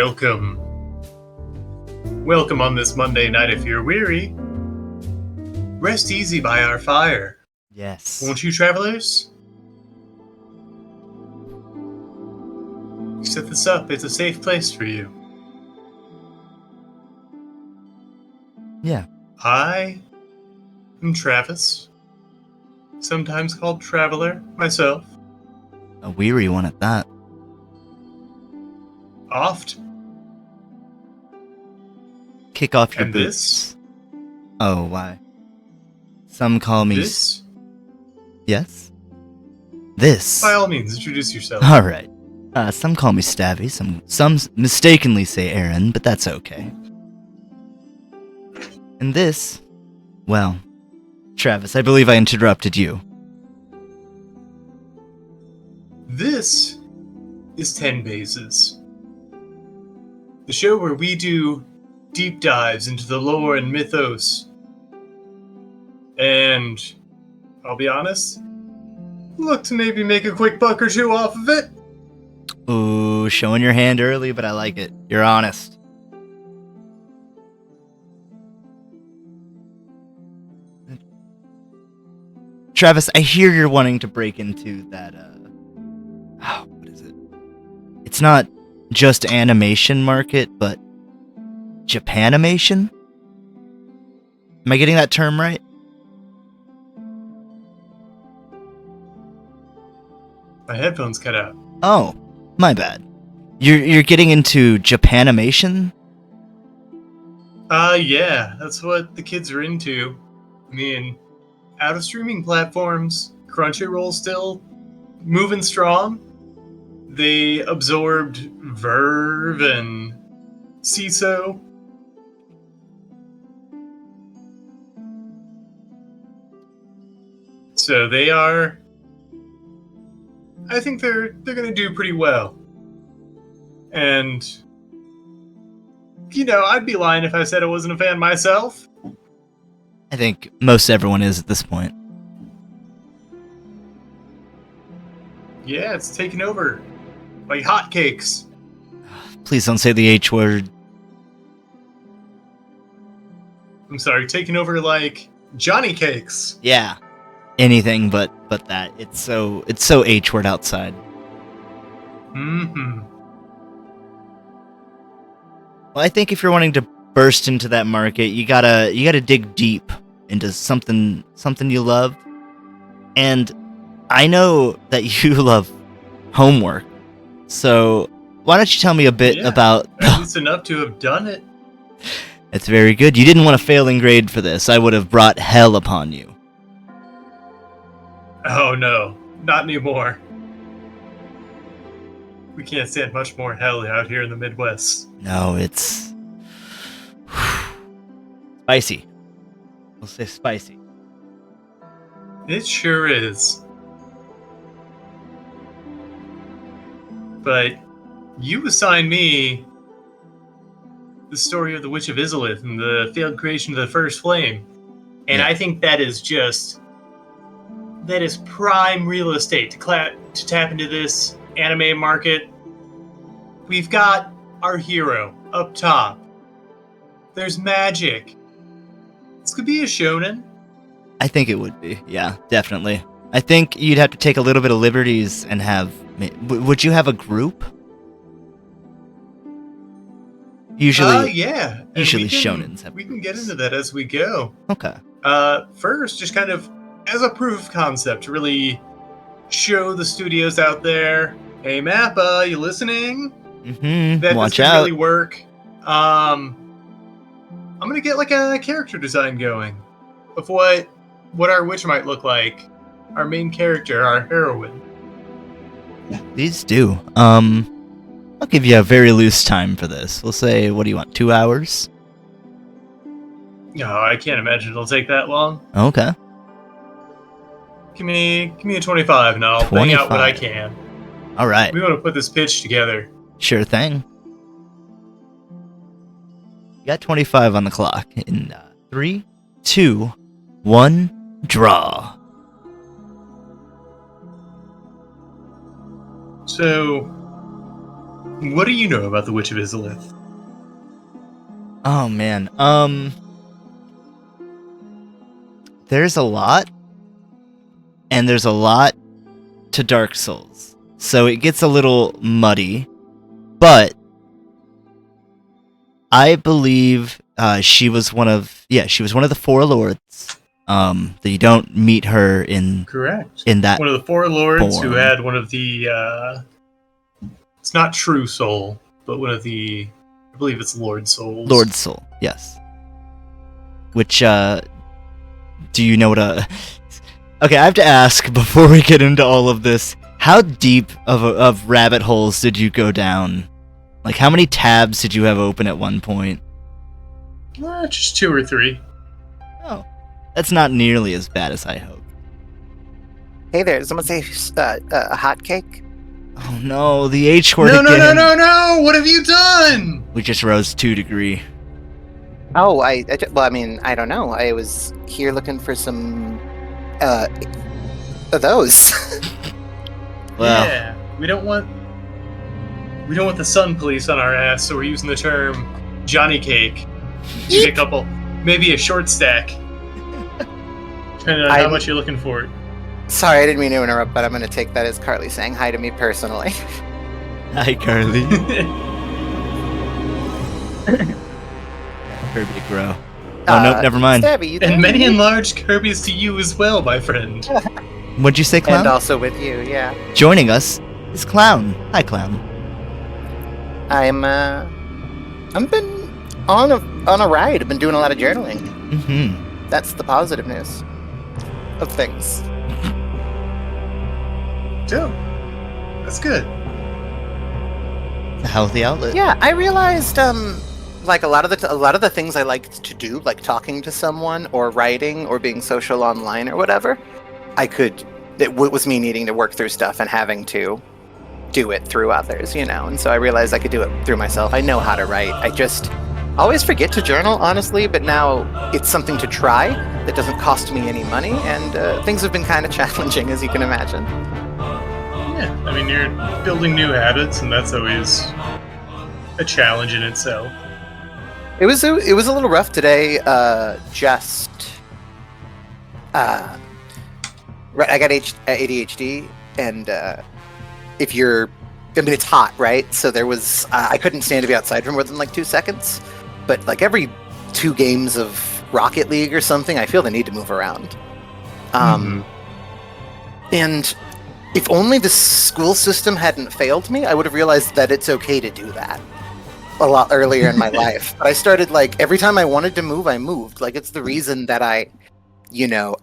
Welcome. Welcome on this Monday night if you're weary. Rest easy by our fire. Yes. Won't you, travelers? Set this up. It's a safe place for you. Yeah. I am Travis. Sometimes called Traveler, myself. A weary one at that. Oft. Kick off your And boots. Oh, why? Some call me... This? Yes? This? By all means, introduce yourself. Alright. Some call me Stabby, some mistakenly say Aaron, but that's okay. And this... Well, Travis, I believe I interrupted you. This is 10 Bases. The show where we do deep dives into the lore and mythos. And, I'll be honest, look to maybe make a quick buck or two off of it. Ooh, showing your hand early, but I like it. You're honest. Travis, I hear you're wanting to break into that, what is it? It's not just animation market, but Japanimation? Am I getting that term right? My headphones cut out. Oh, my bad. You're getting into Japanimation? Yeah, that's what the kids are into. I mean, out of streaming platforms, Crunchyroll still moving strong. They absorbed Verve and CISO. So they are... I think they're going to do pretty well. And, you know, I'd be lying if I said I wasn't a fan myself. I think most everyone is at this point. Yeah, it's taken over like hotcakes. Please don't say the H word. I'm sorry, taking over like Johnny Cakes. Yeah. Anything but that. It's so H word outside. Mm-hmm. Well, I think if you're wanting to burst into that market, you gotta dig deep into something you love. And I know that you love homework. So why don't you tell me a bit about... At least enough to have done it. It's very good. You didn't want a failing grade for this. I would have brought hell upon you. Oh no, not anymore. We can't stand much more hell out here in the Midwest. No, it's... spicy. We'll say spicy. It sure is. But you assigned me the story of the Witch of Izalith and the failed creation of the First Flame. And Yeah. I think that is just... that is prime real estate to tap into this anime market. We've got our hero up top. There's magic. This could be a shonen. I think it would be. Yeah, definitely. I think you'd have to take a little bit of liberties and have... Would you have a group? Usually, yeah. And usually we can- shonens have We can get groups. into that as we go. Okay. First, just kind of as a proof of concept to really show the studios out there, hey Mappa, you listening? Mm-hmm. That Watch this can out. really work. I'm gonna get like a character design going of what our witch might look like. Our main character, our heroine. These do. I'll give you a very loose time for this. We'll say, what do you want, 2 hours? No, I can't imagine it'll take that long. Okay. Give me a 25 and I'll bang out what I can. All right. We want to put this pitch together. Sure thing. You got 25 on the clock. In 3, 2, 1, draw. So, What do you know about the Witch of Izalith? Oh man. There's a lot, and there's a lot to Dark Souls, so it gets a little muddy. But I believe she was one of the four lords. That you don't meet her in Correct. in that One of the four lords form. who had one of the. It's not True Soul, but one of the. I believe it's Lord Souls. Lord Soul, yes. Which do you know what a? Okay, I have to ask before we get into all of this. How deep of rabbit holes did you go down? Like, how many tabs did you have open at one point? Just 2 or 3. Oh, that's not nearly as bad as I hoped. Hey there, did someone say a hot cake? Oh no, the H word No, again. no! What have you done? We just rose 2 degree. Oh, I don't know. I was here looking for some, of those. Well, Yeah, we don't want the Sun Police on our ass, so we're using the term Johnny Cake. Get a couple, maybe a short stack, depending on how much you're looking for it. Sorry, I didn't mean to interrupt, but I'm going to take that as Carly saying hi to me personally. hi Carly. Kirby to grow. Oh no, never mind. Stabby, you And there? many and large Kirby's to you as well, my friend. What'd you say, Clown? And also with you, yeah. Joining us is Clown. Hi, Clown. I've been on a ride. I've been doing a lot of journaling. Mm-hmm. That's the positive news of things. Dope. That's good. A healthy outlet. Yeah, I realized like a lot of the things I liked to do, like talking to someone or writing or being social online or whatever, it was me needing to work through stuff and having to do it through others, and so I realized I could do it through myself. I know how to write. I just always forget to journal, honestly, but now it's something to try that doesn't cost me any money, and things have been kind of challenging, as you can imagine. Yeah, I mean, you're building new habits, and that's always a challenge in itself. It was a little rough today. Right, I got ADHD, and it's hot, right? So there was, I couldn't stand to be outside for more than like 2 seconds. But like every 2 games of Rocket League or something, I feel the need to move around. And if only the school system hadn't failed me, I would have realized that it's okay to do that a lot earlier in my life. But I started, like, every time I wanted to move, I moved. Like, it's the reason that I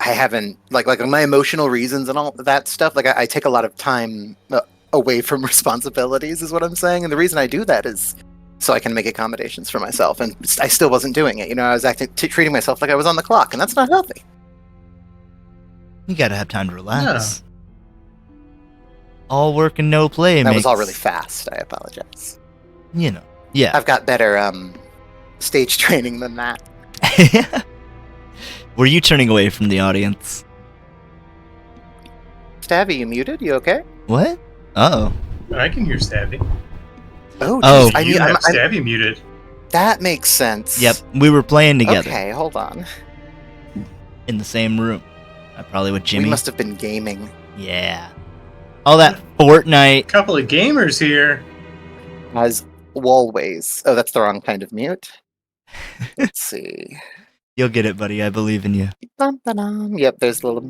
haven't, like my emotional reasons and all that stuff. Like, I take a lot of time away from responsibilities, is what I'm saying. And the reason I do that is so I can make accommodations for myself. And I still wasn't doing it. I was treating myself like I was on the clock, and that's not healthy. You gotta have time to relax. All work and no play. That was all really fast. I apologize. Yeah. I've got better stage training than that. Were you turning away from the audience? Stabby, you muted? You okay? What? Uh-oh. I can hear Stabby. Oh, Oh. geez. You have Stabby muted. That makes sense. Yep, we were playing together. Okay, hold on. In the same room. Probably with Jimmy. We must have been gaming. Yeah. All that Fortnite. Couple of gamers here. As always. Oh, that's the wrong kind of mute. Let's see. You'll get it, buddy. I believe in you. Dun-dun-dun. Yep, there's a little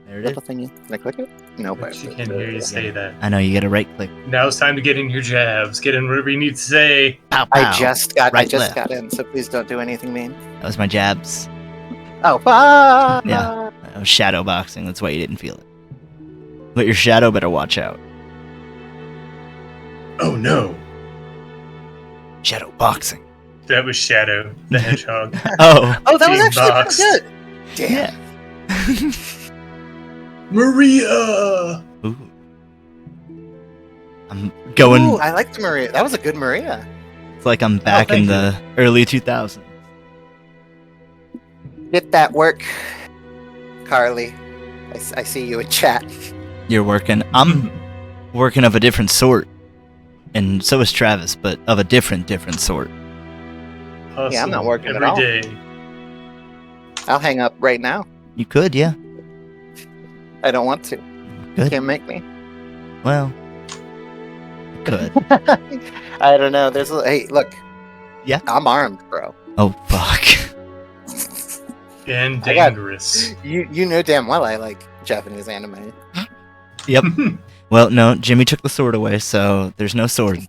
There it is. thingy. Can I click it? No, but She can hear you say that. I know, you gotta right click. Now it's time to get in your jabs. Get in whatever you need to say. Pow, pow. I just got left. in, so please don't do anything mean. That was my jabs. Oh, Yeah. I was shadow boxing. That's why you didn't feel it. But your shadow better watch out. Oh no. Shadow boxing. That was Shadow, the hedgehog. Oh. Oh, that was Being actually boxed. pretty good. Damn. Yeah. Maria! Ooh. I'm going. Ooh, I liked Maria. That was a good Maria. It's like I'm back in thank the early 2000s. Get that work, Carly. I see you in chat. You're working. I'm working of a different sort. and so is Travis, but of a different sort. Hustle Yeah, I'm not working at every all. day. I'll hang up right now. You could, yeah. I don't want to. Good. Can't make me. Well, good. I don't know. Hey, look. Yeah? I'm armed, bro. Oh, fuck. And I got- dangerous. You know damn well I like Japanese anime. Yep. Well, no, Jimmy took the sword away, so there's no sword.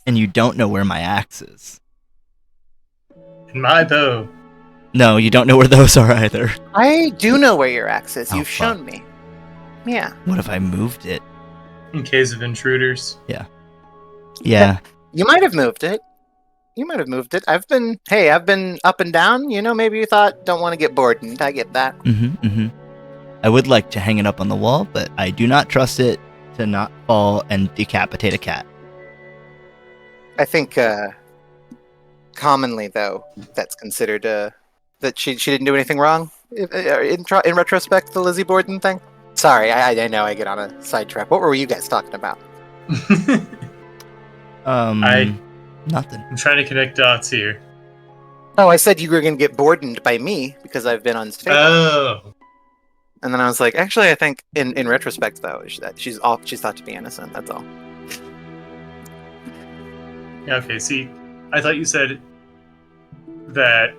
And you don't know where my axe is. And my bow. No, you don't know where those are either. I do know where your axe is. Oh, You've fuck. shown me. Yeah. What if I moved it? In case of intruders. Yeah. You might have moved it. I've been up and down. You know, maybe you thought, don't want to get bored, and I get that. I would like to hang it up on the wall, but I do not trust it to not fall and decapitate a cat. I think commonly, though, that's considered that she didn't do anything wrong. In retrospect, the Lizzie Borden thing. Sorry, I know I get on a sidetrack. What were you guys talking about? Nothing. I'm trying to connect dots here. Oh, I said you were going to get bordened by me because I've been on stage. Oh. And then I was like, actually, I think in retrospect, though, she's thought to be innocent. That's all. Yeah, okay, see, I thought you said that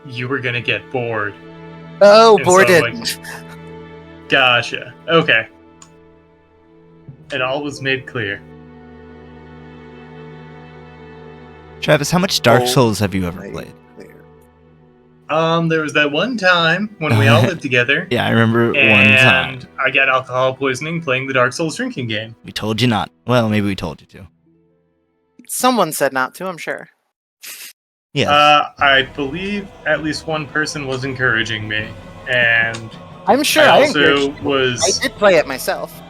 you were gonna get bored. Oh, And so, bordened. Gotcha. Okay. And all was made clear. Travis, how much Dark Oh, Souls have you ever right. played? There was that one time when we all lived together. Yeah, I remember one time. And I got alcohol poisoning playing the Dark Souls drinking game. We told you not. Well, maybe we told you to. Someone said not to, I'm sure. Yes. I believe at least one person was encouraging me, and I'm sure I I also I was. did play it myself.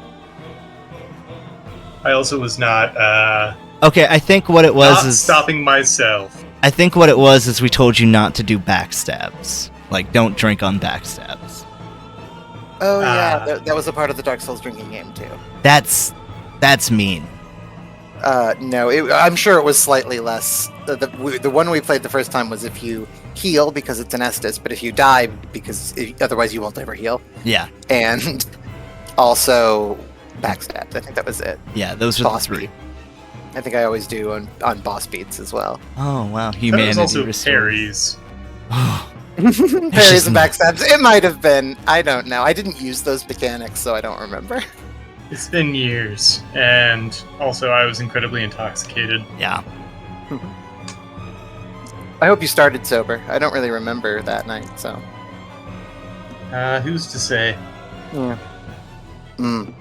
I also was not. Okay, I think what it was Not is stopping myself. I think what it was is we told you not to do backstabs. Like, don't drink on backstabs. Oh yeah, Ah. that was a part of the Dark Souls drinking game too. That's mean. No, I'm sure it was slightly less. The one we played the first time was if you heal because it's an Estus, but if you die because otherwise you won't ever heal. Yeah, And also backstabs. I think that was it. yeah, those are Boss the three. beat. I think I always do on boss beats as well. Oh wow, That humanity was also restored. parries. Parries just and not- backstabs. It might have been. I don't know. I didn't use those mechanics, so I don't remember. It's been years, and also I was incredibly intoxicated. Yeah. I hope you started sober. I don't really remember that night, so. Who's to say? Yeah. Mm.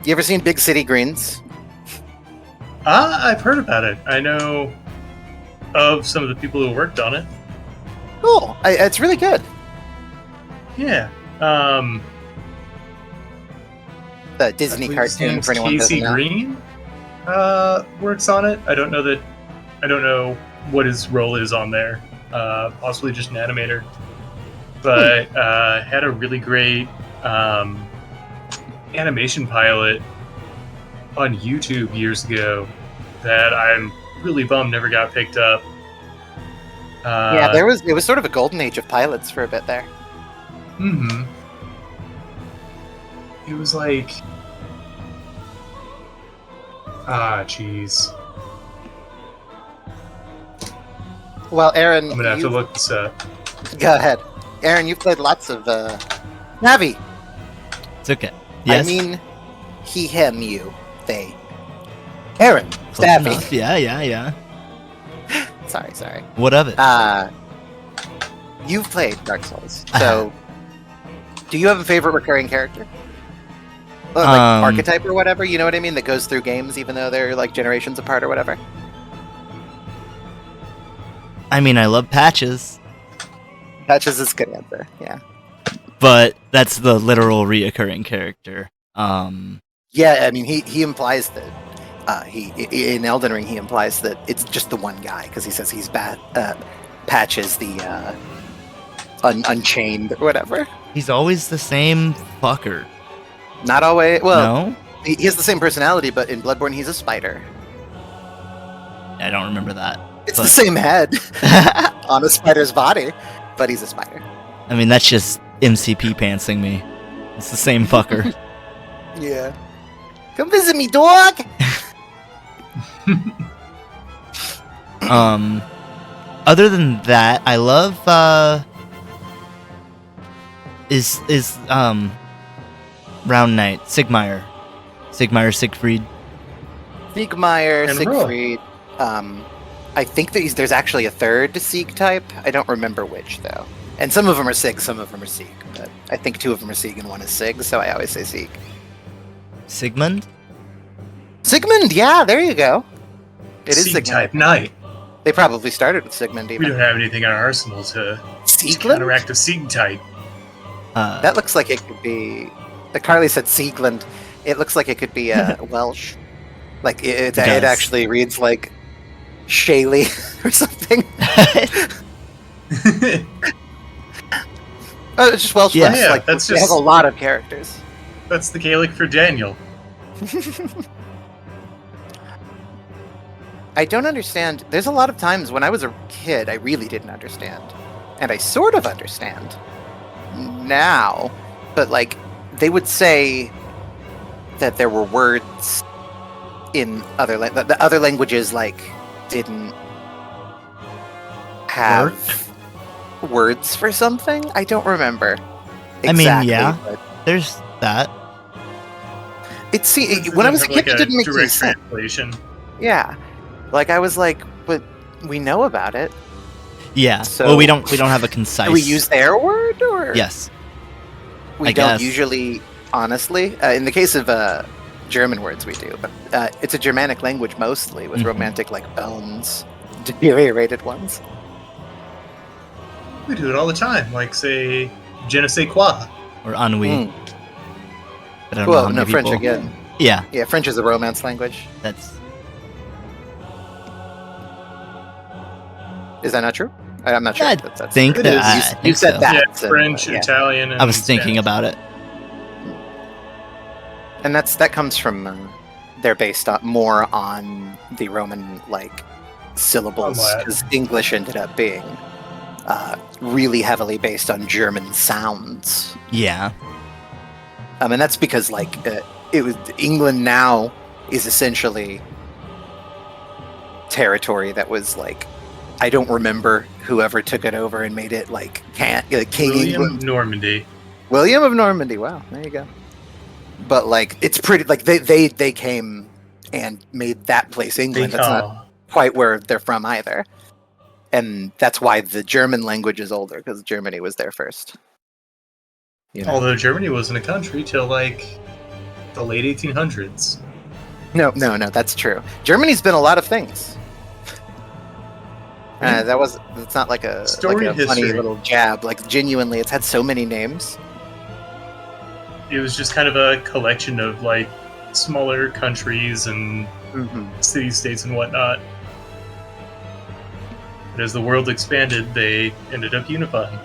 You ever seen Big City Greens? I've heard about it. I know of some of the people who worked on it. Cool. It's really good. Yeah. The Disney I believe his cartoon name's for anyone who Casey doesn't know. Green works on it. I don't know what his role is on there. Possibly just an animator, but had a really great animation pilot on YouTube years ago that I'm really bummed never got picked up. Yeah, it was sort of a golden age of pilots for a bit there. Mm-hmm. It was like, jeez. Well, Aaron, I'm gonna have to look this up. Go ahead. Aaron, you've played lots of Navi. It's okay. Yes. I mean, he, him, you, they. Aaron, Close Navi. enough. Yeah. Sorry. What of it? You've played Dark Souls, so do you have a favorite recurring character? Like archetype or whatever, you know what I mean? That goes through games even though they're like generations apart or whatever. I mean, I love Patches, Patches is a good answer, yeah. but that's the literal reoccurring character. Yeah, I mean, he implies that he in Elden Ring he implies that it's just the one guy because he says he's Patches the Unchained or whatever. He's always the same fucker. Not always. Well, No? He has the same personality, but in Bloodborne, he's a spider. I don't remember that. It's the same head on a spider's body, but he's a spider. I mean, that's just MCP pantsing me. It's the same fucker. Yeah. Come visit me, dog! Other than that, I love, Round Knight, Sigmire, Siegfried. Siegmeyer, And Siegfried. I think that there's actually a third Sieg type. I don't remember which, though. And some of them are Sig, some of them are Sieg. But I think 2 of them are Sieg and 1 is Sig, so I always say Sieg. Sigmund? Sigmund, yeah, there you go. It is Sieg Sigmund. type knight. They probably started with Sigmund We even. don't have anything in our arsenal to Siegland? counteract a Sieg type. That looks like it could be... Carly said Siegland. It looks like it could be Welsh. Like, it does. actually reads like Shaley or something. Oh, it's just Welsh. Yeah. words, Yeah, like, that's it has just- a lot of characters. That's the Gaelic for Daniel. I don't understand. There's a lot of times when I was a kid, I really didn't understand. And I sort of understand now. But, like, they would say that there were words in other the other languages, like, didn't have words for something. I don't remember. I mean, exactly, yeah. but There's that. when I was a Have, kid, like, it didn't make any direct sense. translation. Yeah, like I was like, but we know about it. Yeah. So- well, we don't have a concise. Do we use their word or Yes. we I don't guess. usually? Honestly, in the case of German words, we do, but it's a Germanic language mostly with Mhm. romantic like bones, deteriorated ones. We do it all the time. Like, say, je ne sais quoi. Or ennui. Mm. I don't know Well, how no, many French people- again. Yeah, Yeah, French is a romance language. that's. Is that not true? I'm not sure. I That's think It that is. I you think said so. that. Yeah, so, French, yeah. Italian, and I was thinking Spanish. about it. And that comes from they're based on more on the Roman like syllables Latin. because English ended up being really heavily based on German sounds. Yeah. And that's because like it was England now is essentially territory that was like I don't remember whoever took it over and made it like King William England. of Normandy. William of Normandy. Wow, there you go. But like it's pretty like they came and made that place England. That's not quite where they're from either. And that's why the German language is older because Germany was there first. You know? Although Germany wasn't a country till like the late 1800s. No, that's true. Germany's been a lot of things. That's not like a Story funny history. little jab. Like genuinely, it's had so many names. It was just kind of a collection of like smaller countries and city-states and whatnot. But as the world expanded, they ended up unifying.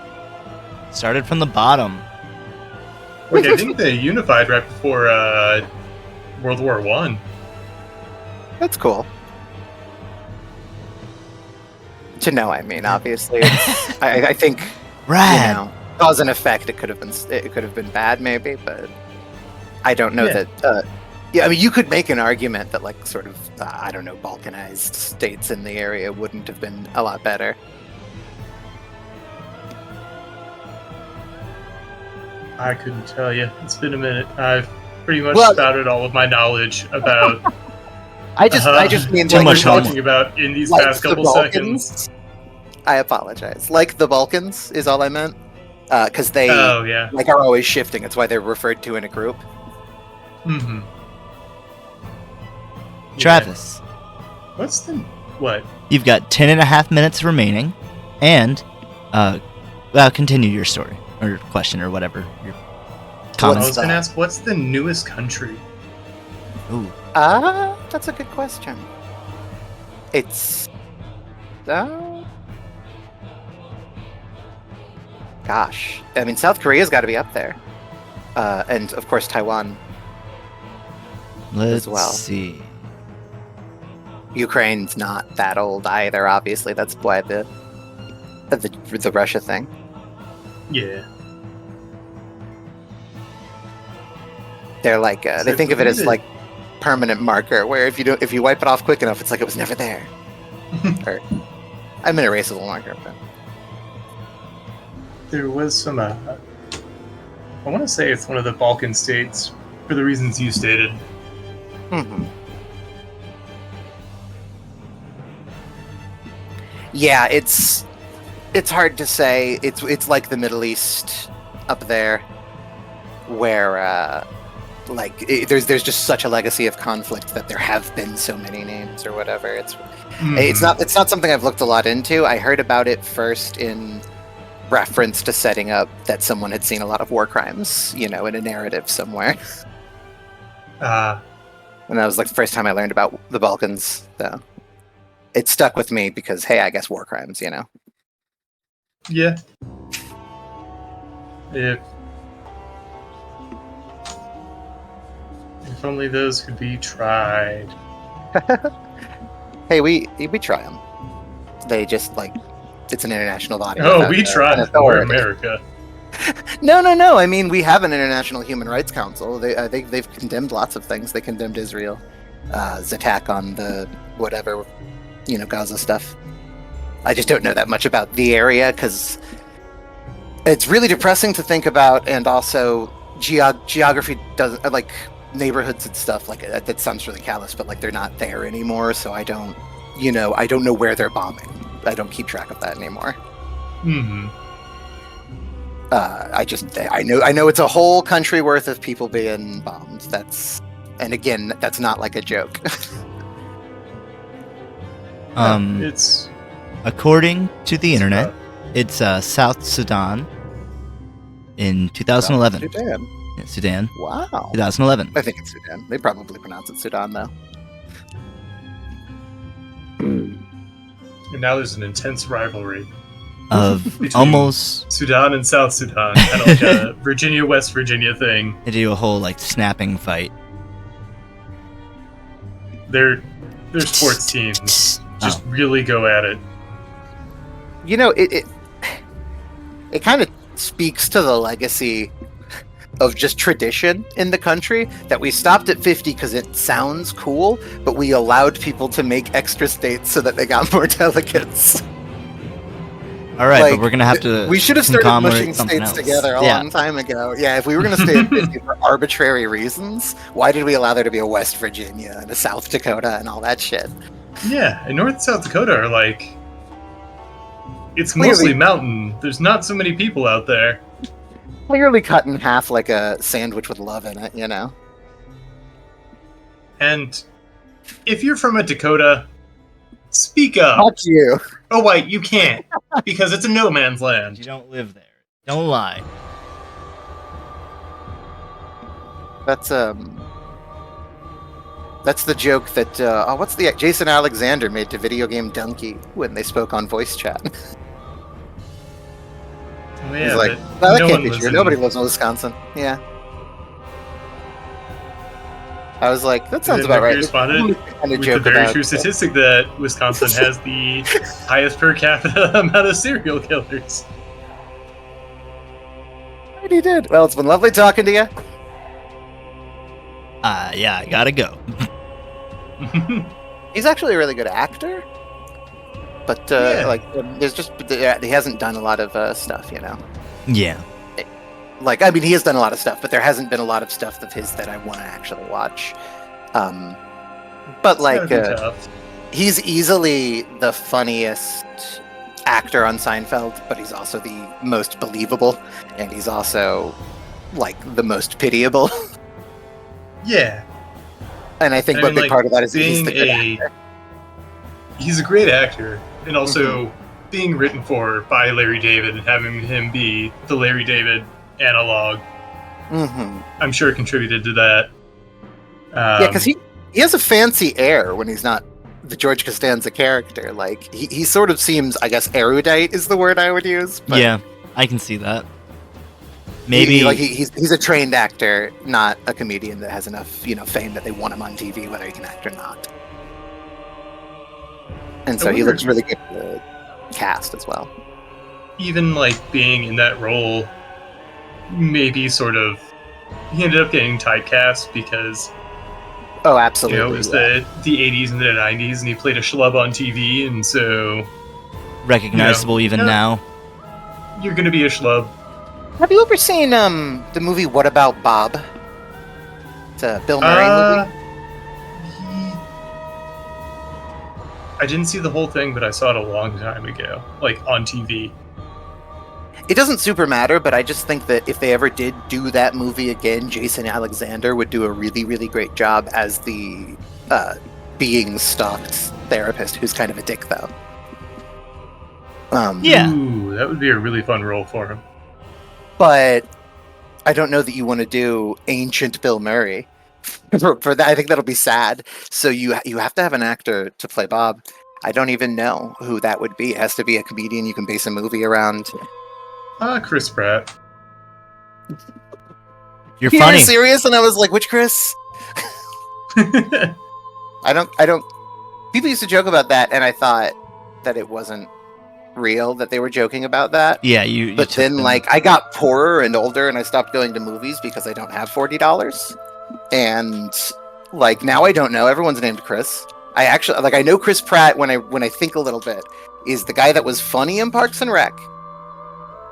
Started from the bottom. Like, I think they unified right before World War One. That's cool. To know, I mean, obviously, it's, I think Rad. you know, cause and effect. It could have been bad, maybe, but I don't know Yeah. that. Yeah, I mean, you could make an argument that, like, sort of, I don't know, Balkanized states in the area wouldn't have been a lot better. I couldn't tell you. It's been a minute. I've pretty much Well- spouted all of my knowledge about I just mean Too like, much we're homework. talking about in these like past the couple Balkans. seconds. I apologize. Like the Balkans is all I meant, because they Oh yeah. like are always shifting. It's why they're referred to in a group. Mm-hmm. Travis, What's the what? you've got 10 and a half minutes remaining, and continue your story or question or whatever your I comments. was gonna ask, what's the newest country? Ooh. That's a good question. It's gosh, I mean, South Korea's got to be up there, and of course Taiwan. Let's well. see. Ukraine's not that old either. Obviously, that's why the Russia thing. Yeah. They're like they think of it as like permanent marker, where if you wipe it off quick enough, it's like it was never there. Or I'm an erasable marker, but There was some. I want to say it's one of the Balkan states for the reasons you stated. mm-hmm. Yeah, it's hard to say. It's like the Middle East up there, where there's just such a legacy of conflict that there have been so many names or whatever. It's not something I've looked a lot into. I heard about it first in reference to setting up that someone had seen a lot of war crimes, in a narrative somewhere. And that was like the first time I learned about the Balkans. So it stuck with me because, hey, I guess war crimes, Yeah. If only those could be tried. Hey, we try them. They just it's an international body. Oh, we try. We're America. No. I mean, we have an International Human Rights Council. They've condemned lots of things. They condemned Israel's attack on the whatever, Gaza stuff. I just don't know that much about the area because it's really depressing to think about, and also geography doesn't neighborhoods and stuff that sounds really callous, but they're not there anymore. So I don't know where they're bombing. I don't keep track of that anymore. Mm-hmm. I know it's a whole country worth of people being bombed. That's not like a joke. It's according to the internet, it's South Sudan in 2011. Sudan. Yeah, Sudan. Wow. 2011. I think it's Sudan. They probably pronounce it Sudan though. And now there's an intense rivalry Of between almost Sudan and South Sudan, kind of like a Virginia West Virginia thing. they do a whole snapping fight. Their sports teams just really go at it. It kind of speaks to the legacy of just tradition in the country that we stopped at 50 because it sounds cool, but we allowed people to make extra states so that they got more delegates. All right, but we're gonna have to. We should have started conglomerate mushing something states else. together a long time ago. Yeah, if we were going to stay at 50 for arbitrary reasons, why did we allow there to be a West Virginia and a South Dakota and all that shit? Yeah, and North and South Dakota are it's Clearly. mostly mountain. There's not so many people out there. Clearly cut in half like a sandwich with love in it, And if you're from a Dakota, speak up. Fuck you. Oh wait, you can't, because it's a no man's land. You don't live there. Don't lie. That's the joke that what's the Jason Alexander made to Video Game Donkey when they spoke on voice chat. Oh, yeah, He's like, but that no can't one be lives true. in- Nobody lives in Wisconsin. Yeah. I was like, that sounds And about then right. he responded Kind of with the joke very about true statistic that Wisconsin has the highest per capita amount of serial killers. He did. Well, it's been lovely talking to you. Yeah, I gotta go. He's actually a really good actor, but Yeah. there's just he hasn't done a lot of stuff, Yeah. He has done a lot of stuff, but there hasn't been a lot of stuff of his that I want to actually watch. But That'd be tough. he's easily the funniest actor on Seinfeld, but he's also the most believable, and he's also the most pitiable. Yeah. And I think a big part of that is he's being the good actor. He's a great actor, and also being written for by Larry David and having him be the Larry David analog, I'm sure contributed to that. Yeah, because he has a fancy air when he's not the George Costanza character. He sort of seems, I guess, erudite is the word I would use. But Yeah, I can see that. Maybe he's a trained actor, not a comedian that has enough fame that they want him on TV, whether he can act or not. And so he looks really good for the cast as well. Even like being in that role, maybe sort of, he ended up getting typecast because absolutely, it was the 80s and the 90s, and he played a schlub on TV, and so recognizable even now. You're gonna be a schlub. Have you ever seen the movie What About Bob? It's a Bill Murray movie. I didn't see the whole thing, but I saw it a long time ago, like on TV. It doesn't super matter, but I just think that if they ever did do that movie again, Jason Alexander would do a really, really great job as the being stalked therapist, who's kind of a dick, though. Ooh, that would be a really fun role for him. But I don't know that you want to do ancient Bill Murray. For that, I think that'll be sad. So you have to have an actor to play Bob. I don't even know who that would be. It has to be a comedian you can base a movie around. Chris Pratt. You're funny. Serious? And I was like, which Chris? I don't. People used to joke about that, and I thought that it wasn't real, that they were joking about that. Yeah, But then, like, I got poorer and older, and I stopped going to movies because I don't have $40. And like now, I don't know. Everyone's named Chris. I actually I know Chris Pratt when I think a little bit is the guy that was funny in Parks and Rec,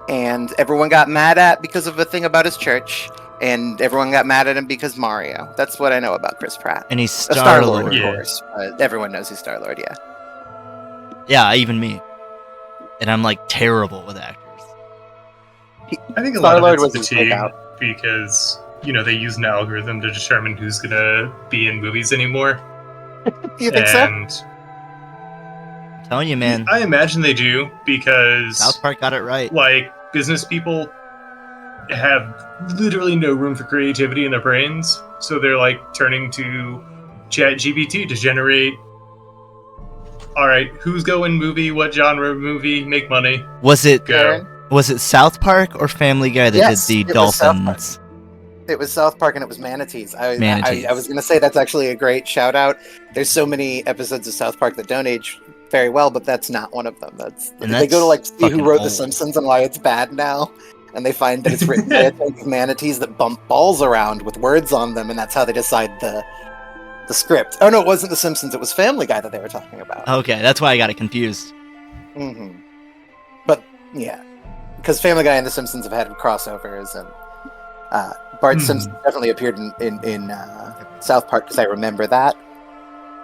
and everyone got mad at because of a thing about his church, and everyone got mad at him because Mario. That's what I know about Chris Pratt. And he's Star-Lord, Star-Lord, of course. Everyone knows he's Star-Lord, yeah. Yeah, even me. And I'm like terrible with actors. I think a lot of it's fatigue because they use an algorithm to determine who's gonna be in movies anymore. You think so? I'm telling you, man. I imagine they do because South Park got it right. Like, business people have literally no room for creativity in their brains, so they're like turning to ChatGPT to generate. All right, who's going movie? What genre of movie? Make money. Was it Go. Was it South Park or Family Guy that did the dolphins? It was South Park, and it was manatees. I was going to say that's actually a great shout out. There's so many episodes of South Park that don't age very well, but that's not one of them. They go to like see who wrote The Simpsons and why it's bad now, and they find that it's written by a type of manatees that bump balls around with words on them, and that's how they decide the script. Oh no, it wasn't The Simpsons. It was Family Guy that they were talking about. Okay, that's why I got it confused. Mm-hmm. But yeah, because Family Guy and The Simpsons have had crossovers, and Bart Simpson definitely appeared in South Park because I remember that.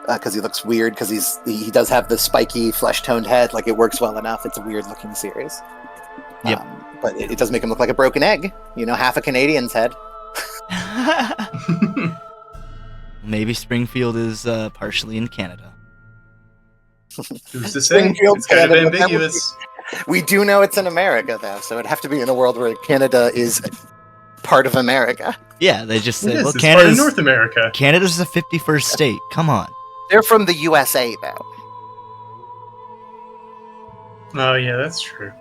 Because he looks weird, because he does have the spiky, flesh-toned head. Like, it works well enough. It's a weird-looking series. Yep. But it does make him look like a broken egg. Half a Canadian's head. Maybe Springfield is partially in Canada. Who's to say? It's kind of ambiguous. We do know it's in America, though, so it'd have to be in a world where Canada is part of America. Yeah, they just say, well, Canada's Canada's part of North America. Canada's the 51st state. Come on. They're from the USA, though. Oh, yeah, that's true.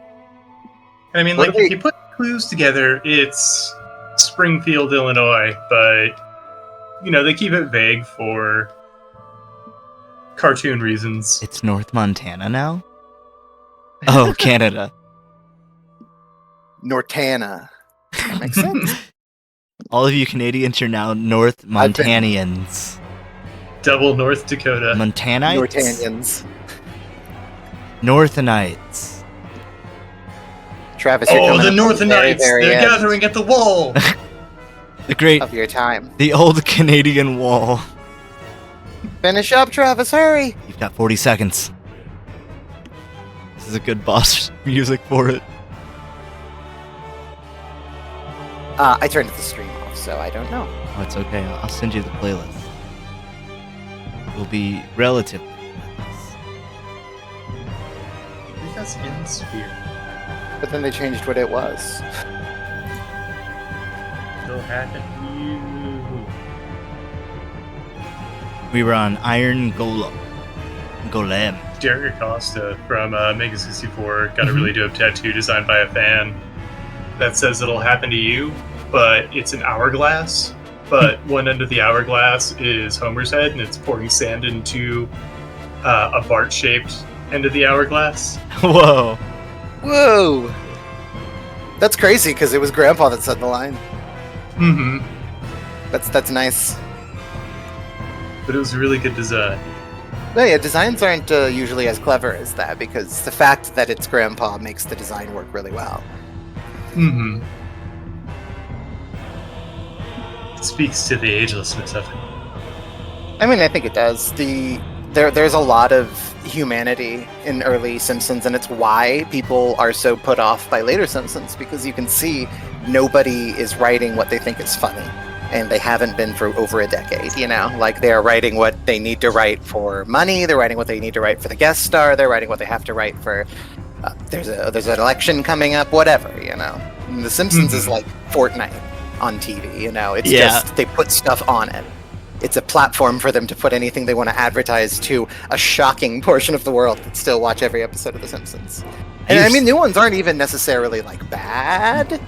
I mean, like, if you put clues together, it's Springfield, Illinois, but, they keep it vague for cartoon reasons. It's North Montana now? Oh, Canada. Nortana. That makes sense. All of you Canadians are now North Montanians. Double North Dakota. Montanites? Nortanians. Northanites. Travis, you're the Northanites! They're gathering at the wall! The great... of your time. The old Canadian wall. Finish up, Travis, hurry! You've got 40 seconds. This is a good boss music for it. I turned the stream off, so I don't know. Oh, it's okay. I'll send you the playlist. It will be relatively painless. I think that's in the sphere. But then they changed what it was. Still hacking you. We were on Iron Golem. Derek Acosta from Mega 64 got a really dope tattoo designed by a fan. that says it'll happen to you, but it's an hourglass. But one end of the hourglass is Homer's head, and it's pouring sand into a Bart-shaped end of the hourglass. Whoa. Whoa! That's crazy because it was Grandpa that said the line. Mm-hmm. That's nice. But it was a really good design. No, yeah, designs aren't usually as clever as that because the fact that it's Grandpa makes the design work really well. Mm-hmm. Speaks to the agelessness of it. I mean, I think it does. There's a lot of humanity in early Simpsons, and it's why people are so put off by later Simpsons, because you can see nobody is writing what they think is funny, and they haven't been for over a decade, you know? Like, they're writing what they need to write for money, they're writing what they need to write for the guest star, they're writing what they have to write for, there's an election coming up, whatever, you know? And The Simpsons is like Fortnite on TV, you know? It's just, they put stuff on it. It's a platform for them to put anything they want to advertise to a shocking portion of the world that still watch every episode of The Simpsons. And I mean, new ones aren't even necessarily like bad.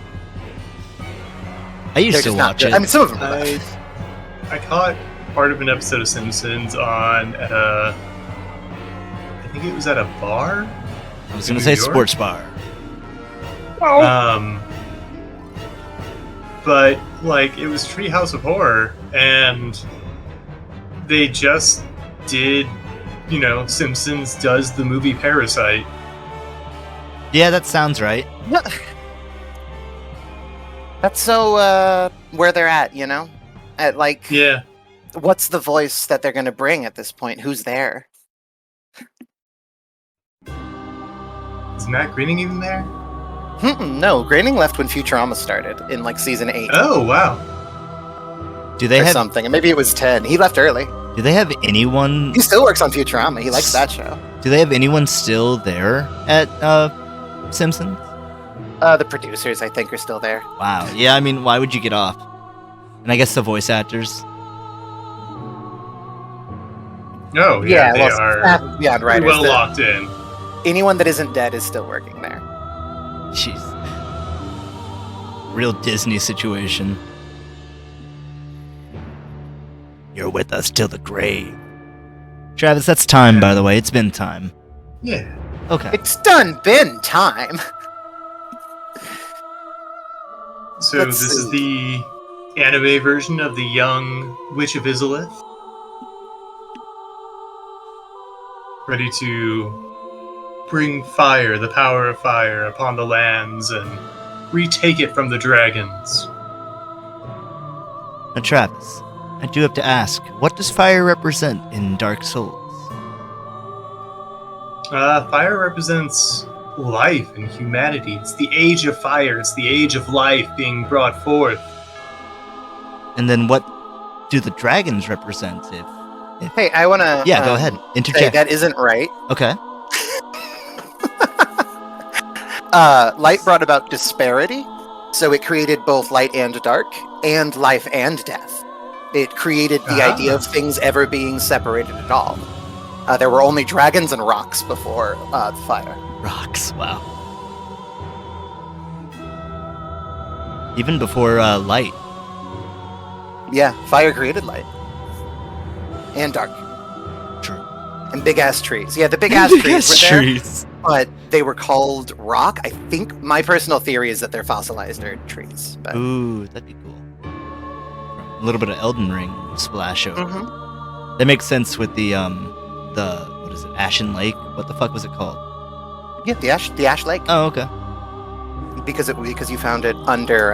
I used They're to just not watch good. it. I mean, some of them are bad. I caught part of an episode of Simpsons on at I think it was at a bar. I was in going to New say York? sports bar. But like it was Treehouse of Horror, and they just did, you know, Simpsons does the movie Parasite. Yeah, that sounds right. That's so where they're at, you know? At like, Yeah. what's the voice that they're going to bring at this point? Who's there? Is Matt Groening even there? No, Groening left when Futurama started in like season 8 Oh wow. Do they or have something. And maybe it was 10. He left early. Do they have anyone? He still works on Futurama. He likes that show. Do they have anyone still there at Simpsons? The producers, I think, are still there. Wow. Yeah, I mean, why would you get off? And I guess the voice actors. Oh yeah, they well, are staff beyond pretty writers. well locked in. Anyone that isn't dead is still working there. Jeez. Real Disney situation. You're with us till the grave. Travis, that's time, by the way. It's been time. Yeah. Okay. It's been time. So Let's this is see. the anime version of the young Witch of Izalith. Ready to bring fire, the power of fire, upon the lands and retake it from the dragons. Now, Travis, I do have to ask, what does fire represent in Dark Souls? Fire represents life and humanity. It's the age of fire. It's the age of life being brought forth. And then what do the dragons represent? If Hey, I want to. yeah, go ahead. Say Interject. that isn't right. Okay. Light brought about disparity, so it created both light and dark, and life and death. It created the idea of things ever being separated at all. There were only dragons and rocks before the fire. Rocks. Wow. Even before light. Yeah, fire created light. And dark. True. And big-ass trees. Yeah, the big-ass trees were there, trees. but they were called rock. I think my personal theory is that they're fossilized or trees. But Ooh, that'd be cool. A little bit of Elden Ring splash over. Mhm. That makes sense with the what is it, Ashen Lake? What the fuck was it called? Yeah, the ash lake. Oh, okay. Because you found it under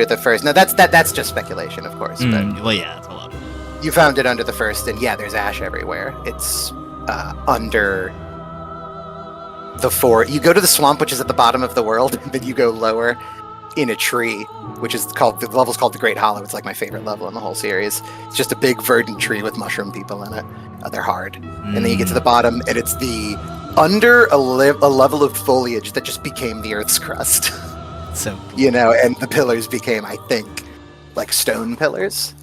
the first. Now that's just speculation, of course. But Well, yeah, that's a lot. you found it under the first, and yeah, there's ash everywhere. It's under the fort. You go to the swamp, which is at the bottom of the world, and then you go lower in a tree, which is the level's called the Great Hollow. It's like my favorite level in the whole series. It's just a big verdant tree with mushroom people in it. They're hard. And then you get to the bottom, and it's the under a level of foliage that just became the Earth's crust. So You know, and the pillars became, I think, like stone pillars.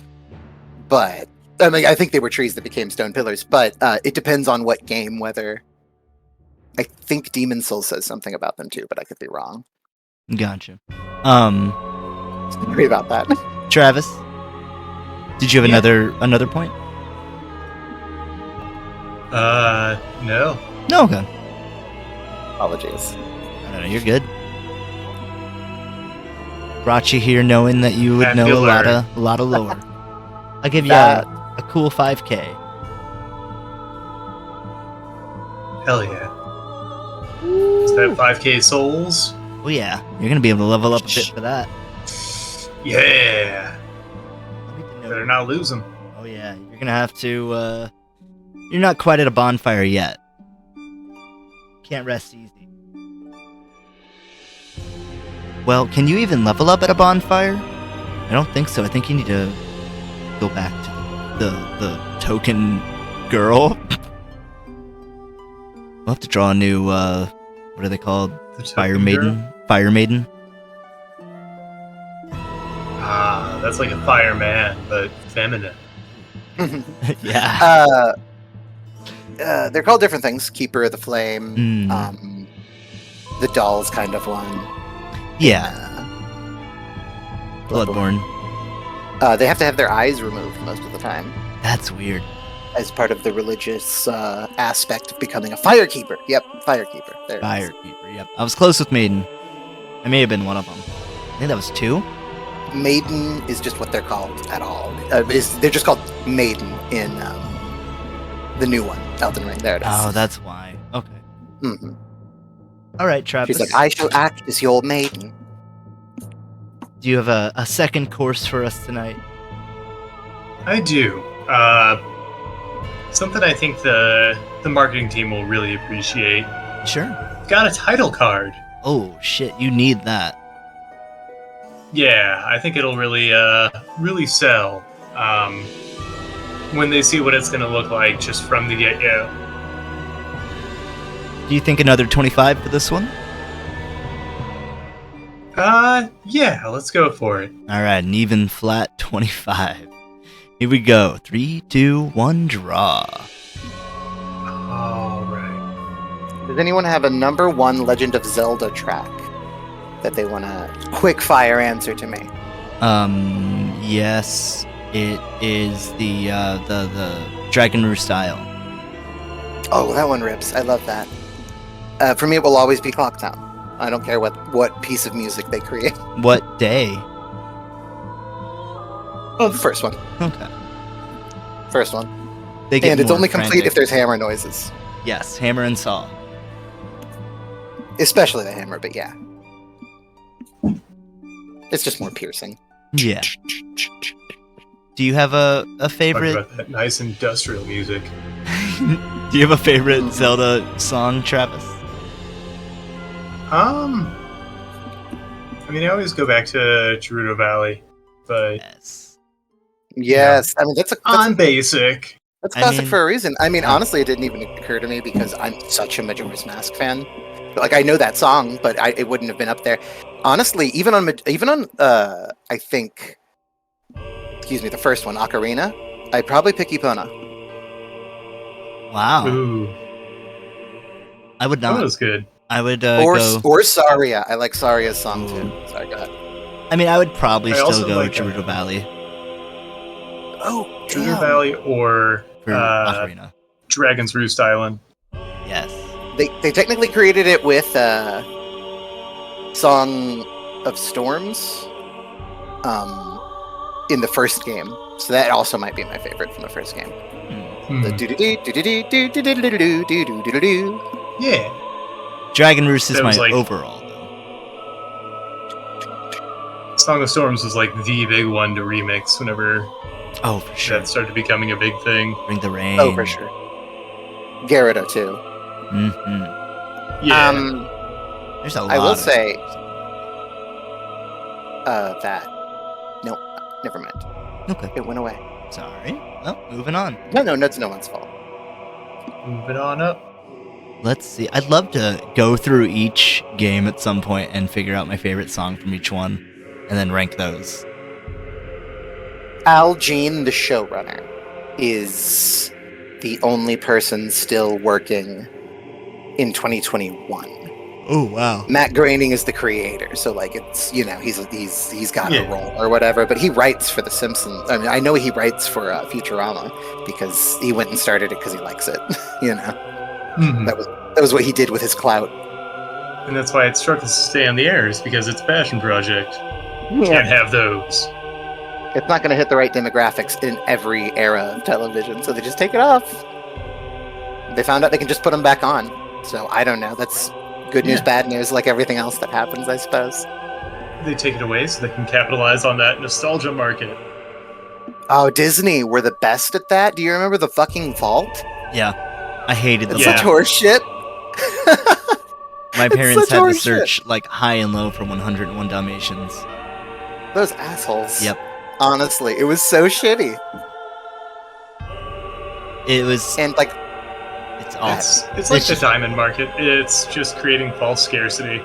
But I mean, I think they were trees that became stone pillars. But it depends on what game. Whether I think Demon Souls says something about them too, but I could be wrong. Gotcha. Sorry about that. Travis, did you have Yeah. another point? No. No, okay. Apologies. I don't know. You're good. Brought you here knowing that you would Happy know to a lot learn. of lore. I'll give you That- a cool 5K. Hell yeah. Is that 5K souls? Oh yeah, you're gonna be able to level up a bit for that. Yeah. I need to know- Better not lose them. Oh yeah, you're gonna have to. You're not quite at a bonfire yet. Can't rest easy. Well, can you even level up at a bonfire? I don't think so. I think you need to go back to the token girl. We'll have to draw a new. What are they called? The Fire token maiden. girl? Fire maiden. Ah, that's like a fireman, but feminine. Yeah. They're called different things. Keeper of the Flame. Mm. The Doll's kind of one. Yeah. Bloodborne. They have to have their eyes removed most of the time That's weird. as part of the religious aspect of becoming a firekeeper. Yep, firekeeper. There. it is. Firekeeper. Yep. I was close with maiden. I may have been one of them. I think that was 2. Maiden is just what they're called at all. They're just called Maiden in the new one, Elden Ring. There it is. Oh, that's why. Okay. Mhm. All right, Travis. She's like, I shall act as your maiden. Do you have a second course for us tonight? I do. Something I think the marketing team will really appreciate. Sure. Got a title card. Oh shit, you need that. Yeah, I think it'll really sell when they see what it's gonna look like just from the get-go. Do you think another 25 for this one? Yeah, let's go for it. All right, an even flat 25. Here we go. 3, 2, 1, draw. All right. Does anyone have a number 1 Legend of Zelda track that they want to quick fire answer to me? Yes, it is the Dragon Roost style. Oh, that one rips. I love that. For me, it will always be Clocktown. I don't care what piece of music they create. What day? Oh, the first one. Okay. First one. They get And it's more only complete frantic. if there's hammer noises. Yes, hammer and saw. Especially the hammer, but yeah. It's just more piercing. Yeah. Do you have a Talk favorite? about that nice industrial music. Do you have a favorite Zelda song, Travis? I mean, I always go back to Gerudo Valley, but Yes. Yes. I mean, that's on basic. classic mean- for a reason. I mean, Yeah. honestly, it didn't even occur to me because I'm such a Majora's Mask fan. Like, I know that song, but it wouldn't have been up there. Honestly, even on I think, excuse me, the first one, Ocarina, I'd probably pick Epona. Wow. Ooh, I would that not. was good. I would Or go. Saria. I like Saria's song Ooh. too. Sorry, go ahead. I mean, I would probably I still also go like, Gerudo Valley Oh, Gerudo damn. Valley or for Ocarina. Dragon's Roost Island. Yes. They technically created it with Song of Storms in the first game. So that also might be my favorite from the first game. Hmm. The Hmm. do-do-do-do-do-do-do-do-do-do-do-do. Yeah. Dragon Roost is That my was like- overall though. Song of Storms was like the big one to remix whenever Oh, for sure. that started becoming a big thing. Bring the rain. Oh, for sure. Gyarados too. Mm-hmm. Yeah. There's a lot. I will of- say that. Nope, never mind. Okay. It went away. Sorry. Well, moving on. No, it's no one's fault. Moving on up. Let's see. I'd love to go through each game at some point and figure out my favorite song from each one, and then rank those. Al Jean, the showrunner, is the only person still working in 2021 Oh wow. Matt Groening is the creator, so like it's, you know, he's got a role or whatever. But he writes for The Simpsons. I mean, I know he writes for Futurama because he went and started it because he likes it. You know, Mhm. that was what he did with his clout. And that's why it struggles to stay on the air, is because it's a passion project. Can't have those. It's not going to hit the right demographics in every era of television, so they just take it off. They found out they can just put them back on. So I don't know. That's good news, bad news, like everything else that happens, I suppose. They take it away so they can capitalize on that nostalgia market. Oh, Disney were the best at that. Do you remember the fucking Vault? Yeah. I hated the It's Yeah. such horse shit. My It's parents such had to horse shit. search like high and low for 101 Dalmatians. Those assholes. Yep. Honestly, it was so shitty. It was. And like, It's awesome. It's like It's the just- diamond market. It's just creating false scarcity.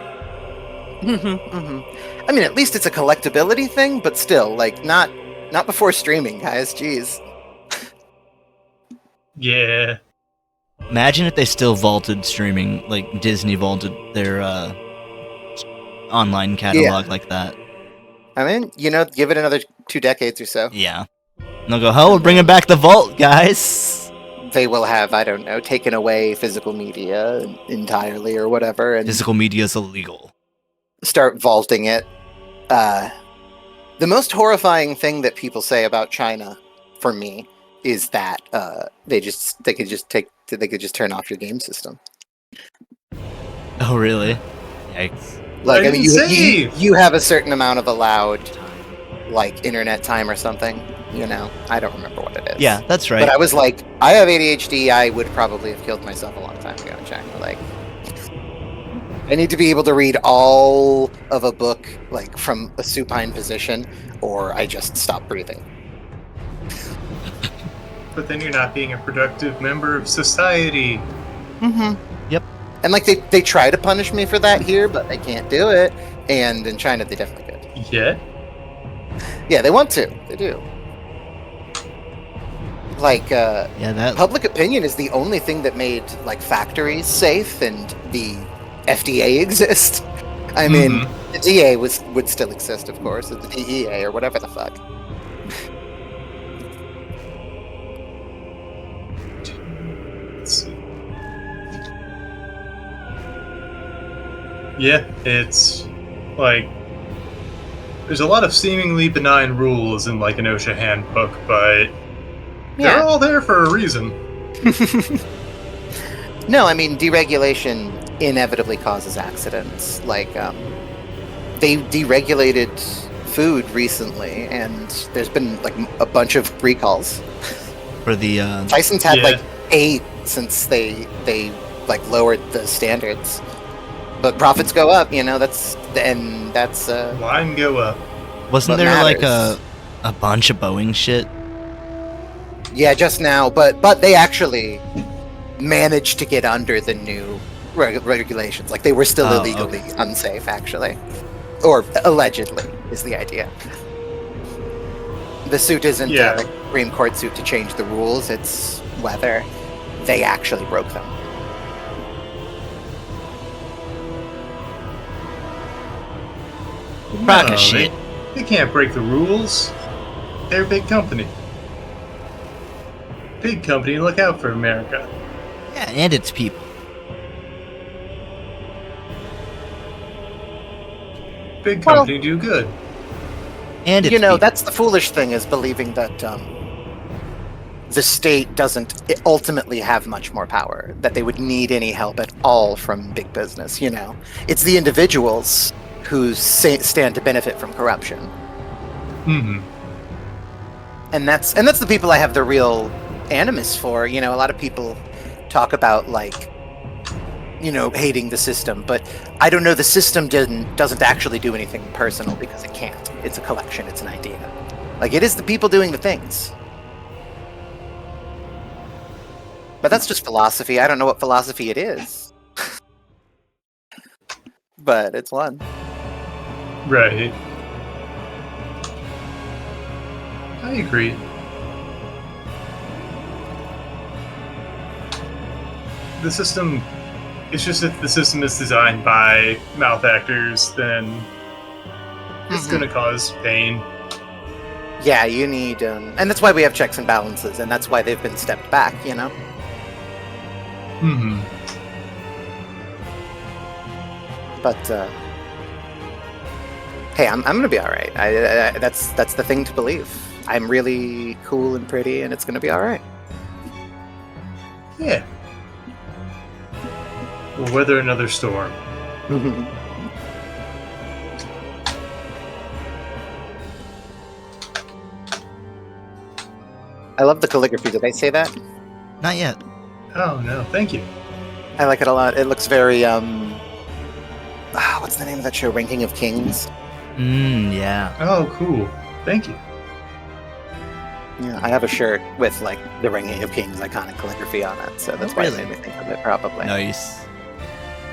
I mean, at least it's a collectability thing, but still, like, not before streaming, guys. Jeez. Yeah. Imagine if they still vaulted streaming, like Disney vaulted their online catalog like that. I mean, you know, give it another 2 decades or so. Yeah. And they'll go, "Oh, we're bringing back the vault, guys." They will have, I don't know, taken away physical media entirely or whatever, and Physical media is illegal. start vaulting it. The most horrifying thing that people say about China, for me, is that they could just turn off your game system. Oh, really? Yikes. Like, I mean, Save! you have a certain amount of allowed, like, internet time or something. You know, I don't remember what it is. Yeah, that's right. But I was like, I have ADHD. I would probably have killed myself a long time ago in China. Like, I need to be able to read all of a book, like, from a supine position, or I just stop breathing. But then you're not being a productive member of society. Mm-hmm. Yep. And, like, they try to punish me for that here, but they can't do it. And in China, they definitely could. Yeah? Yeah, they want to. They do. Like, Yeah, that. public opinion is the only thing that made, like, factories safe and the FDA exist. I mean, the DA would still exist, of course, or the DEA or whatever the fuck. Let's see. Yeah, it's like there's a lot of seemingly benign rules in like an OSHA handbook, but they're all there for a reason. No, I mean, deregulation inevitably causes accidents. Like, they deregulated food recently, and there's been, like, a bunch of recalls. For the. Tyson's had, Yeah. like, 8 since they like, lowered the standards. But profits go up, you know, that's... Line go up. Wasn't what there like matters. a bunch of Boeing shit? Yeah, just now, but they actually managed to get under the new regulations. Like, they were still Oh, illegally unsafe, actually. Or allegedly, is the idea. The suit isn't Yeah. like a Supreme Court suit to change the rules, it's whether they actually broke them. Crock of No, shit. They can't break the rules. They're a big company. Big company, look out for America. Yeah, and its people. Big company do good. And its You know, people. that's the foolish thing, is believing that the state doesn't ultimately have much more power, that they would need any help at all from big business, you know. It's the individuals who stand to benefit from corruption. Mm-hmm. And that's the people I have the real animus for. You know, a lot of people talk about, like, you know, hating the system, but I don't know, the system doesn't actually do anything personal because it can't. It's a collection, it's an idea. Like, it is the people doing the things. But that's just philosophy. I don't know what philosophy it is. But it's one. Right. I agree. The system It's just if the system is designed by mouth actors, then it's going to cause pain. Yeah, you need, and that's why we have checks and balances, and that's why they've been stepped back, you know? Mm-hmm. But, hey, I'm gonna be alright. That's the thing to believe. I'm really cool and pretty, and it's gonna be alright. Yeah. We'll weather another storm. I love the calligraphy. Did I say that? Not yet. Oh, no. Thank you. I like it a lot. It looks very, what's the name of that show? Ranking of Kings? Yeah. Oh, cool. Thank you. Yeah, I have a shirt with, like, the Ranking of Kings iconic calligraphy on it, so that's why it made me think of it, probably. Nice.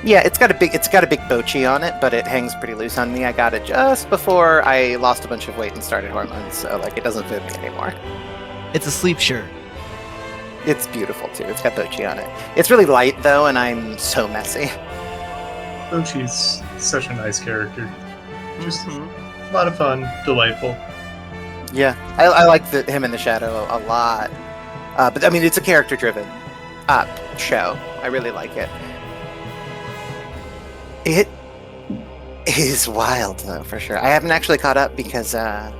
Yeah, it's got a big bochi on it, but it hangs pretty loose on me. I got it just before I lost a bunch of weight and started hormones, so, like, it doesn't fit me anymore. It's a sleep shirt. It's beautiful, too. It's got bochi on it. It's really light, though, and I'm so messy. Bochi's such a nice character. Just a lot of fun, delightful. Yeah, I like him in the shadow a lot. But, I mean, it's a character-driven show. I really like it. It is wild, though, for sure. I haven't actually caught up because I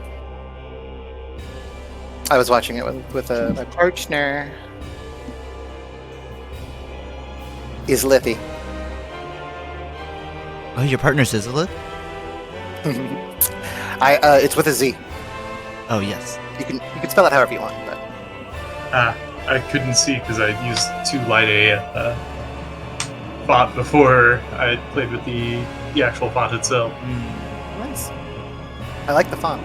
was watching it with my partner. Is Liffy. Oh, your partner's Izalith? It's with a Z. Oh, yes. You can spell it however you want, but I couldn't see because I used too light a font before I played with the actual font itself. Nice. I like the font.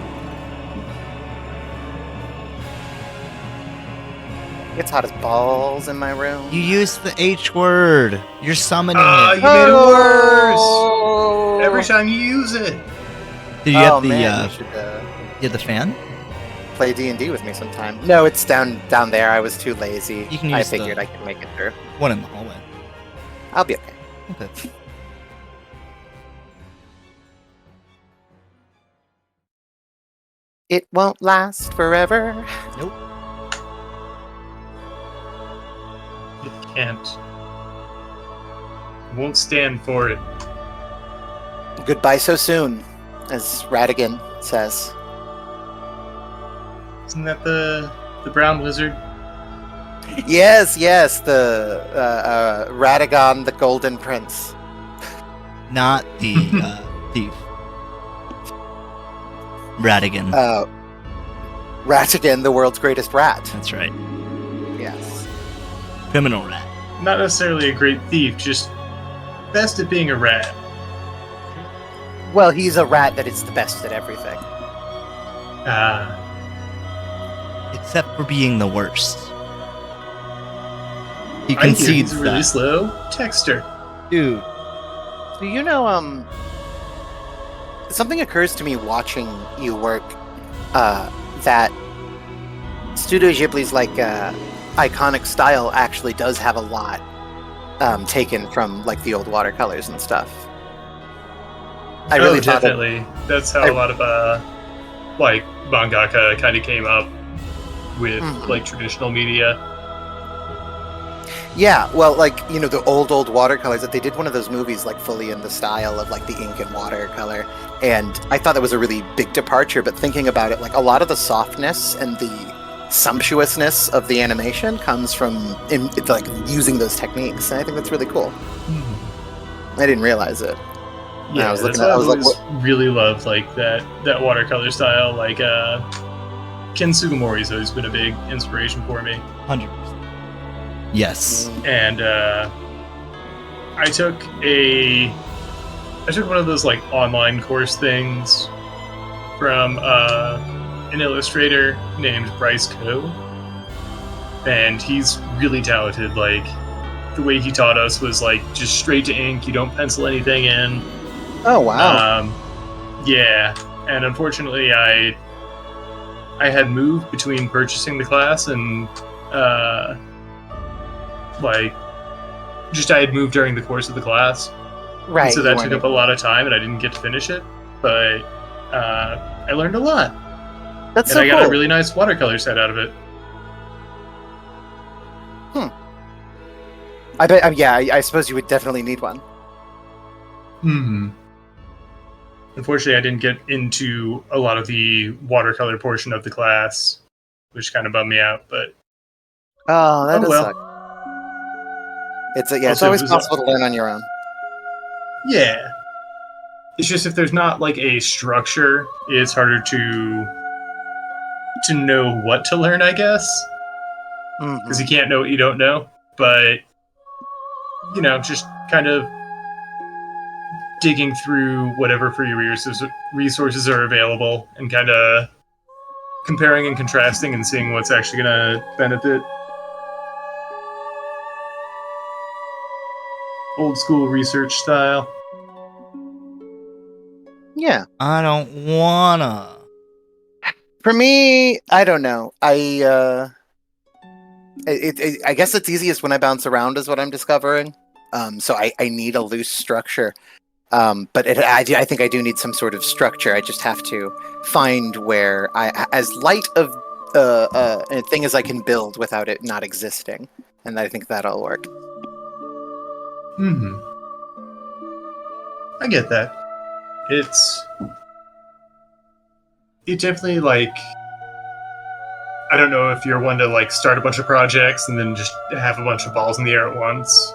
It's hot as balls in my room. You used the H word. You're summoning You it. made it worse! Every time you use it! Did you have the man, you should you have the fan? play D&D with me sometime. No, it's down there. I was too lazy. You can I use figured the- I could make it through. One in the hallway. I'll be okay. Okay. It won't last forever. Nope. It can't. Won't stand for it. Goodbye so soon, as Radigan says. Isn't that the brown lizard? Yes, the Radagon, the Golden Prince. Not the thief. Radigan. Ratigan, the world's greatest rat. That's right. Yes. Criminal rat. Not necessarily a great thief, just best at being a rat. Well, he's a rat that is the best at everything. Except for being the worst. He I hear concedes he's really that. slow texter. Dude. Do you know, something occurs to me watching you work, that Studio Ghibli's, like, iconic style actually does have a lot, taken from, like, the old watercolors and stuff. I really thought definitely. That's how a lot of, like, mangaka kind of came up with, like, traditional media. Yeah, well, like, you know, the old watercolors, that they did one of those movies, like, fully in the style of, like, the ink and watercolor, and I thought that was a really big departure, but thinking about it, like, a lot of the softness and the sumptuousness of the animation comes from, like, using those techniques, and I think that's really cool. I didn't realize it. Yeah, I was that's looking why at, I I was like, always really loved, like, that watercolor style. Like, Ken Sugimori's always been a big inspiration for me. 100%. Yes. And I took one of those, like, online course things from an illustrator named Bryce Coe, and he's really talented. Like, the way he taught us was, like, just straight to ink. You don't pencil anything in. Oh, wow. Yeah, and unfortunately, I had moved between purchasing the class and like just I had moved during the course of the class. Right. And so that took up a lot of time, and I didn't get to finish it. But I learned a lot. That's and so I got cool. a really nice watercolor set out of it. I bet. I suppose you would definitely need one. Unfortunately, I didn't get into a lot of the watercolor portion of the class, which kind of bummed me out. But Oh, that does well. suck. It's Also, always it was possible to learn on your own. Yeah. It's just if there's not like a structure, it's harder to know what to learn, I guess. Because you can't know what you don't know. But just kind of digging through whatever free resources are available and kind of comparing and contrasting and seeing what's actually going to benefit. Old school research style. Yeah. I don't wanna. For me, I don't know. I guess it's easiest when I bounce around, is what I'm discovering. So I need a loose structure. But I think I do need some sort of structure. I just have to find where as light of a thing as I can build without it not existing, and I think that'll work. I get that. It definitely, like, I don't know if you're one to like start a bunch of projects and then just have a bunch of balls in the air at once.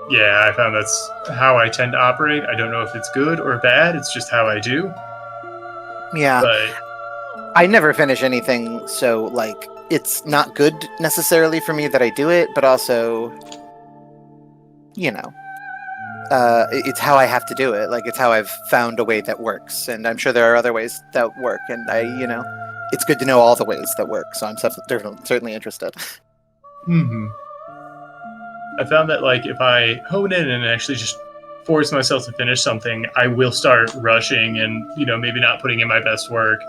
Yeah, I found that's how I tend to operate. I don't know if it's good or bad. It's just how I do. Yeah. But I never finish anything, so like it's not good necessarily for me that I do it, but also, it's how I have to do it. Like it's how I've found a way that works, and I'm sure there are other ways that work. And it's good to know all the ways that work. So I'm certainly interested. I found that like if I hone in and actually just force myself to finish something, I will start rushing and maybe not putting in my best work.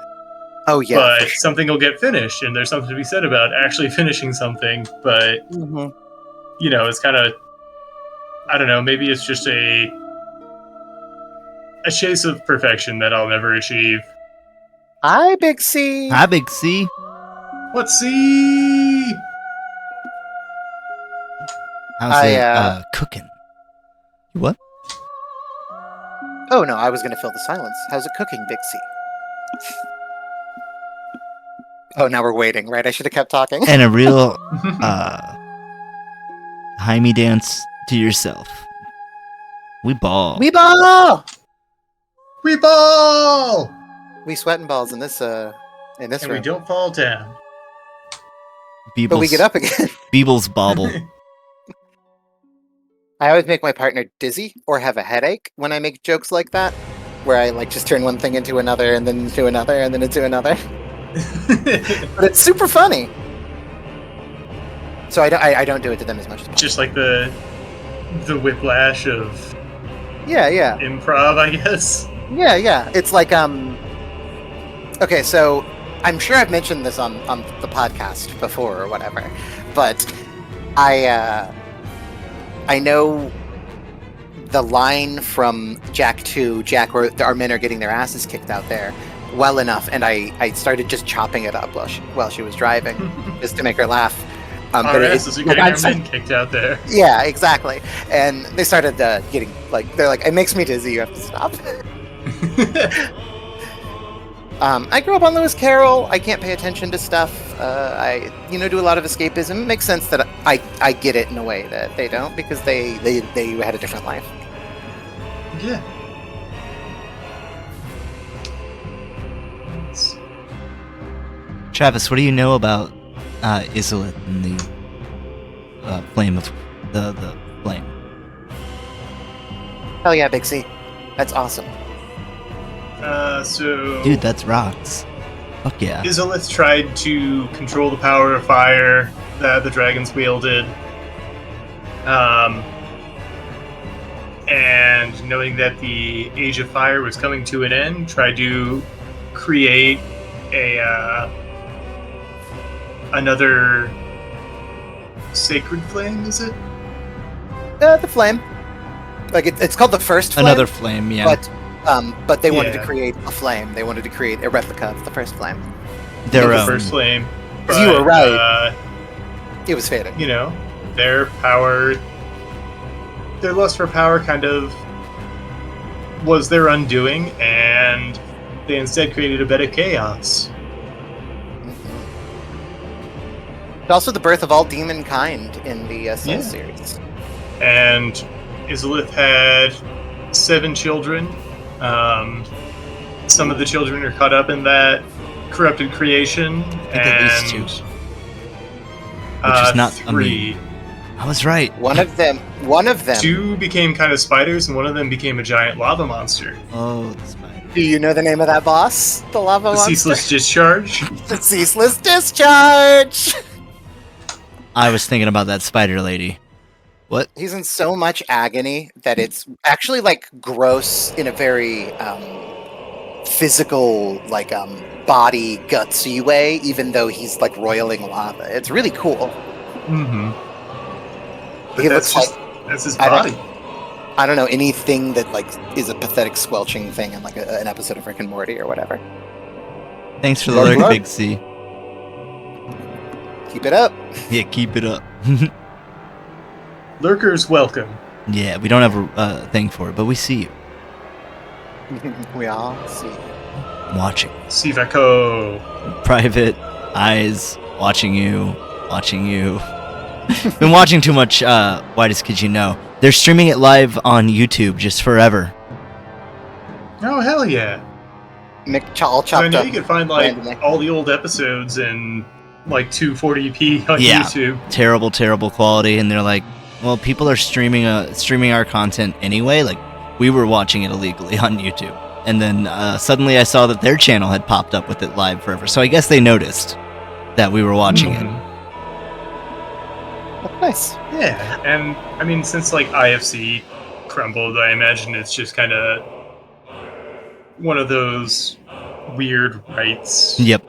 Oh yeah, but for sure. Something will get finished, and there's something to be said about actually finishing something. But it's kind of, I don't know. Maybe it's just a chase of perfection that I'll never achieve. Hi, Big C. Hi, Big C. Let's see. How's it cooking? What? Oh no, I was gonna fill the silence. How's it cooking, Big C? Oh, now we're waiting, right? I should have kept talking. And a real Jaime dance to yourself. We ball. We ball. We ball. We sweating balls in this room. We don't fall down. But we get up again. Beebles bobble. I always make my partner dizzy or have a headache when I make jokes like that, where I like just turn one thing into another and then into another and then into another. But it's super funny. So I don't do it to them as much as possible. Just like the whiplash of yeah improv, I guess. Yeah. It's like okay, so I'm sure I've mentioned this on the podcast before or whatever, but I know the line from Jack 2, where our men are getting their asses kicked out there, well enough, and I started just chopping it up while she was driving, just to make her laugh. Our asses are getting our men kicked out there. Yeah, exactly. And they started getting they're like, it makes me dizzy. You have to stop. I grew up on Lewis Carroll. I can't pay attention to stuff. I do a lot of escapism. It makes sense that I get it in a way that they don't, because they had a different life. Yeah. Travis, what do you know about Isolith and the flame of the flame? Hell yeah, Big C. That's awesome. So... Dude, that's rocks. Fuck yeah. Isolith tried to control the power of fire that the dragons wielded. And knowing that the Age of Fire was coming to an end, tried to create another Sacred Flame, is it? The flame. Like it's called the first flame. Another flame, yeah. But they wanted to Yeah. create a flame. They wanted to create a replica of the first flame. Their The own. First Flame. 'Cause you were but, right. It was fading. You know, their power, their lust for power kind of was their undoing, and they instead created a bed of chaos. It's also the birth of all demon kind in the Soul Yeah. series. And Izalith had 7 children. Some of the children are caught up in that corrupted creation. I think at least 2. Which is not 3. I was right. One of them. 2 became kind of spiders, and one of them became a giant lava monster. Oh, the spider. Do you know the name of that boss? The lava The monster. Ceaseless Discharge. The ceaseless discharge. I was thinking about that spider lady. What? He's in so much agony that it's actually like gross in a very physical, like body gutsy way. Even though he's like roiling lava, it's really cool. Mm-hmm. But He that's looks just, that's his I don't- body. I don't know anything that like is a pathetic squelching thing in like an episode of Rick and Morty or whatever. Thanks for the Lord, lurk, Lord. Big C. Keep it up. Yeah, keep it up. Lurkers welcome. Yeah, we don't have a thing for it, but we see you. We all see. Watching. Sivako. Private eyes watching you. Been watching too much Whitest Kids You Know. They're streaming it live on YouTube just forever. Oh, hell yeah. All So I chopped know up. you can find like randomly. all the old episodes in like 240p on Yeah. YouTube. Terrible quality, and they're like, well, people are streaming our content anyway. Like, we were watching it illegally on YouTube, and then suddenly I saw that their channel had popped up with it live forever. So I guess they noticed that we were watching it. Mhm. Nice. Yeah, and I mean, since like IFC crumbled, I imagine it's just kind of one of those weird rights Yep.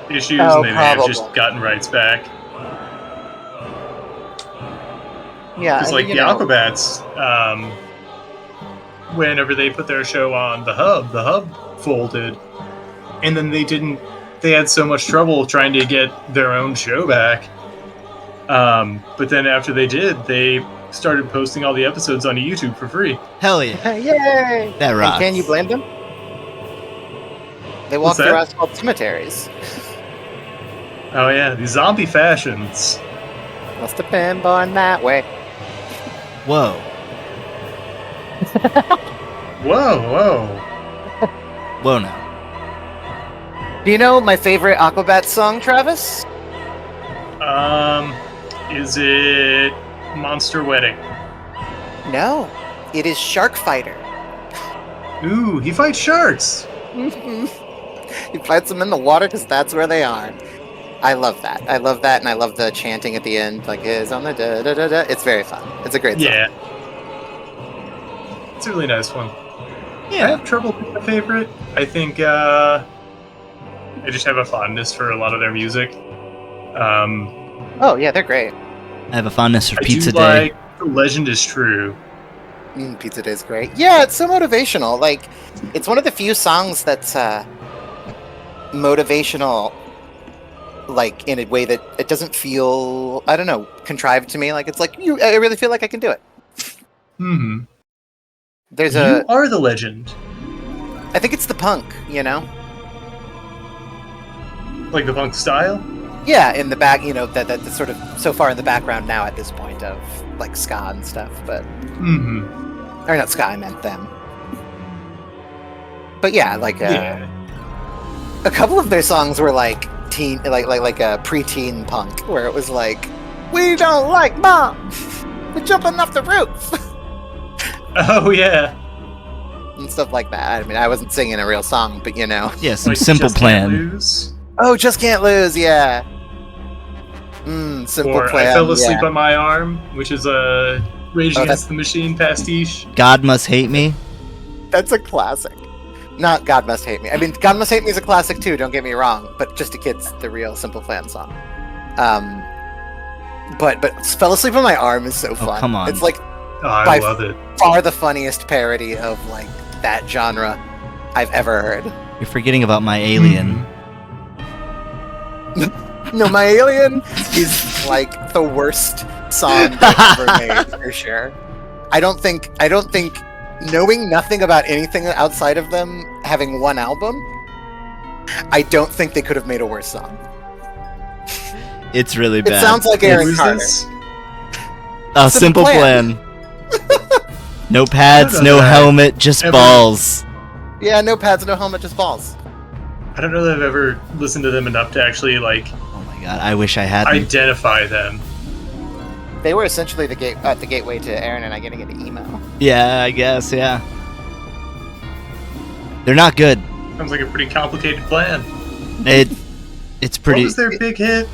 issues, Oh, and they may have probably. just gotten rights back. Yeah. Because and, like you the know, Aquabats, whenever they put their show on the Hub folded, and then they had so much trouble trying to get their own show back. But then after they did, they started posting all the episodes onto YouTube for free. Hell yeah. Yay! That And rocks. can you blame them? They walk What's through that? asphalt cemeteries. Oh yeah, the zombie fashions. Must have been born that way. Whoa. Whoa. Whoa now. Do you know my favorite Aquabat song, Travis? Is it Monster Wedding? No. It is Shark Fighter. Ooh, he fights sharks. He fights them in the water because that's where they are. I love that, and I love the chanting at the end, like "is on the da da da da." It's very fun. It's a great song. Yeah. It's a really nice one. I Yeah. have trouble picking a favorite. I think I just have a fondness for a lot of their music. Oh yeah, they're great. I have a fondness for I Pizza do Day. like The Legend is True. Pizza Day is great. Yeah, it's so motivational. Like, it's one of the few songs that's motivational, like in a way that it doesn't feel, I don't know, contrived to me. Like, it's like I really feel like I can do it. Hmm. There's You are the legend. I think it's the punk, you know. Like the punk style? Yeah, in the back, you know, that's sort of so far in the background now at this point of like ska and stuff, but Hmm. or not ska, I meant them. But yeah, like Yeah. a couple of their songs were like teen, like a preteen punk, where it was like, "We don't like mom, we're jumping off the roof," Oh, yeah. and stuff like that. I mean, I wasn't singing a real song, but you know. Yeah, some Like, Simple Just Can't Plan. Lose. Oh, just can't lose, yeah. Simple Or Plan. I Fell Asleep yeah. on My Arm, which is a Rage Oh, Against the Machine pastiche. God Must Hate Me. That's a classic. Not God Must Hate Me. I mean, God Must Hate Me is a classic too, don't get me wrong, but just a kid's the real Simple Plan song. but Fell Asleep on My Arm is so fun. come on. It's like Oh, I By love it. far the funniest parody of like that genre I've ever heard. You're forgetting about My Alien. No, My Alien is like the worst song they've ever made for sure. I don't think knowing nothing about anything outside of them having one album, I don't think they could have made a worse song. It's really bad. It sounds like Aaron Who's Carter. this? A simple Simple plan. No pads, I don't know no that helmet, just ever- balls. Yeah, no pads, no helmet, just balls. I don't know that I've ever listened to them enough to actually like Oh my god, I wish I hadn't. identify them. They were essentially the gateway to Aaron and I getting into emo. Yeah, I guess, yeah. They're not good. Sounds like a pretty complicated plan. It's pretty. What was their big hit?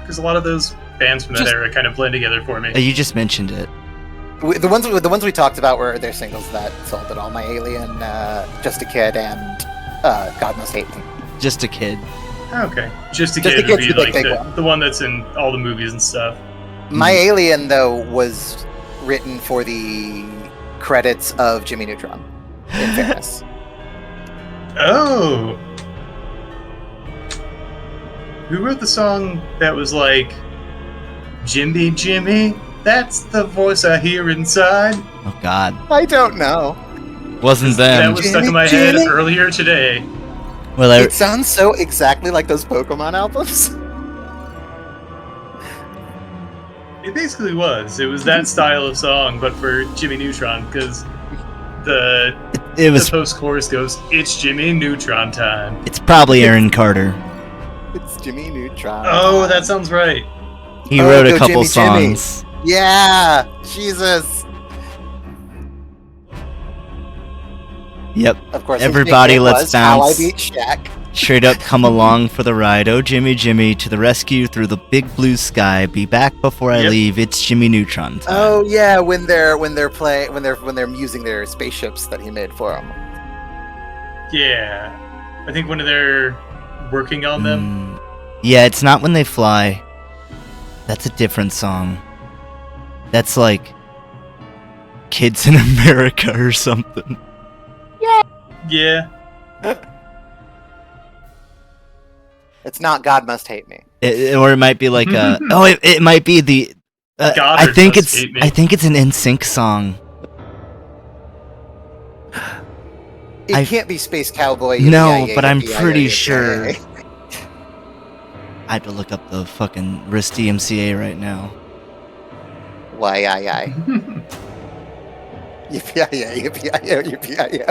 Because a lot of those bands from that era kind of blend together for me. You just mentioned it. The ones we talked about were their singles that sold it all. My Alien, Just a Kid, and God Must Hate Me. Just a kid. Okay, Just a Just Kid a would Kid's be the like big one. the one that's in all the movies and stuff. My Alien, though, was written for the credits of Jimmy Neutron, in fairness. Oh, who wrote the song that was like, Jimmy, Jimmy, that's the voice I hear inside? Oh god. I don't know. Wasn't That them. was stuck in my head Jimmy. earlier today. Well, It sounds so exactly like those Pokemon albums. It basically was. It was that style of song, but for Jimmy Neutron, because the it was. post-chorus goes, "It's Jimmy Neutron time." It's probably Aaron Carter. It's Jimmy Neutron. Oh, that sounds right. He Oh, wrote a go couple Jimmy, Jimmy. songs. Yeah! Jesus! Yep. Of course, his Everybody, nickname let's was How I bounce. Beat Shaq. Straight up, come along for the ride. Oh, Jimmy, Jimmy, to the rescue through the big blue sky. Be back before I Yep. leave. It's Jimmy Neutron time. Oh yeah, when they're using their spaceships that he made for them. Yeah. I think when they're working on them. Yeah, it's not when they fly. That's a different song. That's like Kids in America or something. Yeah. It's not God Must Hate Me. Or it might be like it might be the I Goddard think Must it's Hate Me. I think it's an NSYNC song. It I- can't be Space Cowboy. No, yippee-yi-yi, but I'm yippee-yi-yi, pretty yippee-yi-yi. sure. I have to look up the fucking wrist DMCA right now. Why-yi-yi. Yippee-yi-yi, yippee-yi-yi, yippee-yi-yi.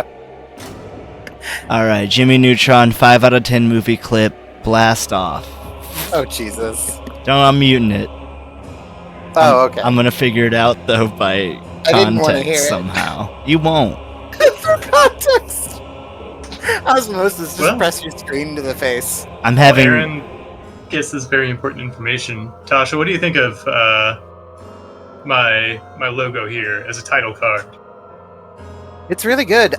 All right, Jimmy Neutron, 5 out of 10 movie clip, blast off. Oh Jesus. Don't, I'm muting it. Oh, okay. I'm gonna figure it out though by I didn't wanna hear context it. somehow. You won't. For context. Osmosis, just Well- press your screen to the face. I'm having. Aaron gets this very important information. Tasha, what do you think of my logo here as a title card? It's really good.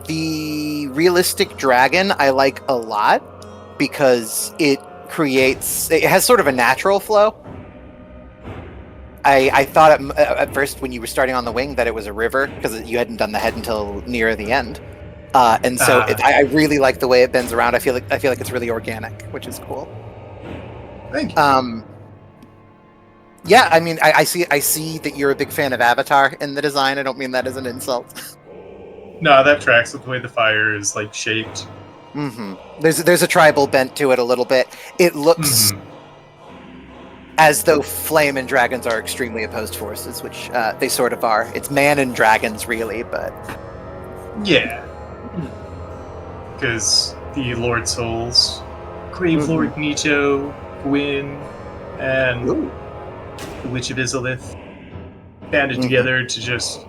The realistic dragon I like a lot because it has sort of a natural flow. I thought at first when you were starting on the wing that it was a river because you hadn't done the head until near the end, and so I really like the way it bends around. I feel like it's really organic, which is cool. Thank you. Yeah, I mean, I see that you're a big fan of Avatar in the design. I don't mean that as an insult. No, that tracks with the way the fire is like shaped. Mm-hmm. There's a tribal bent to it a little bit. It looks as though flame and dragons are extremely opposed forces, which they sort of are. It's man and dragons, really, but Yeah. Because the Lord Souls, Grave Lord Nito, Gwyn, and ooh. the Witch of Izalith banded together to just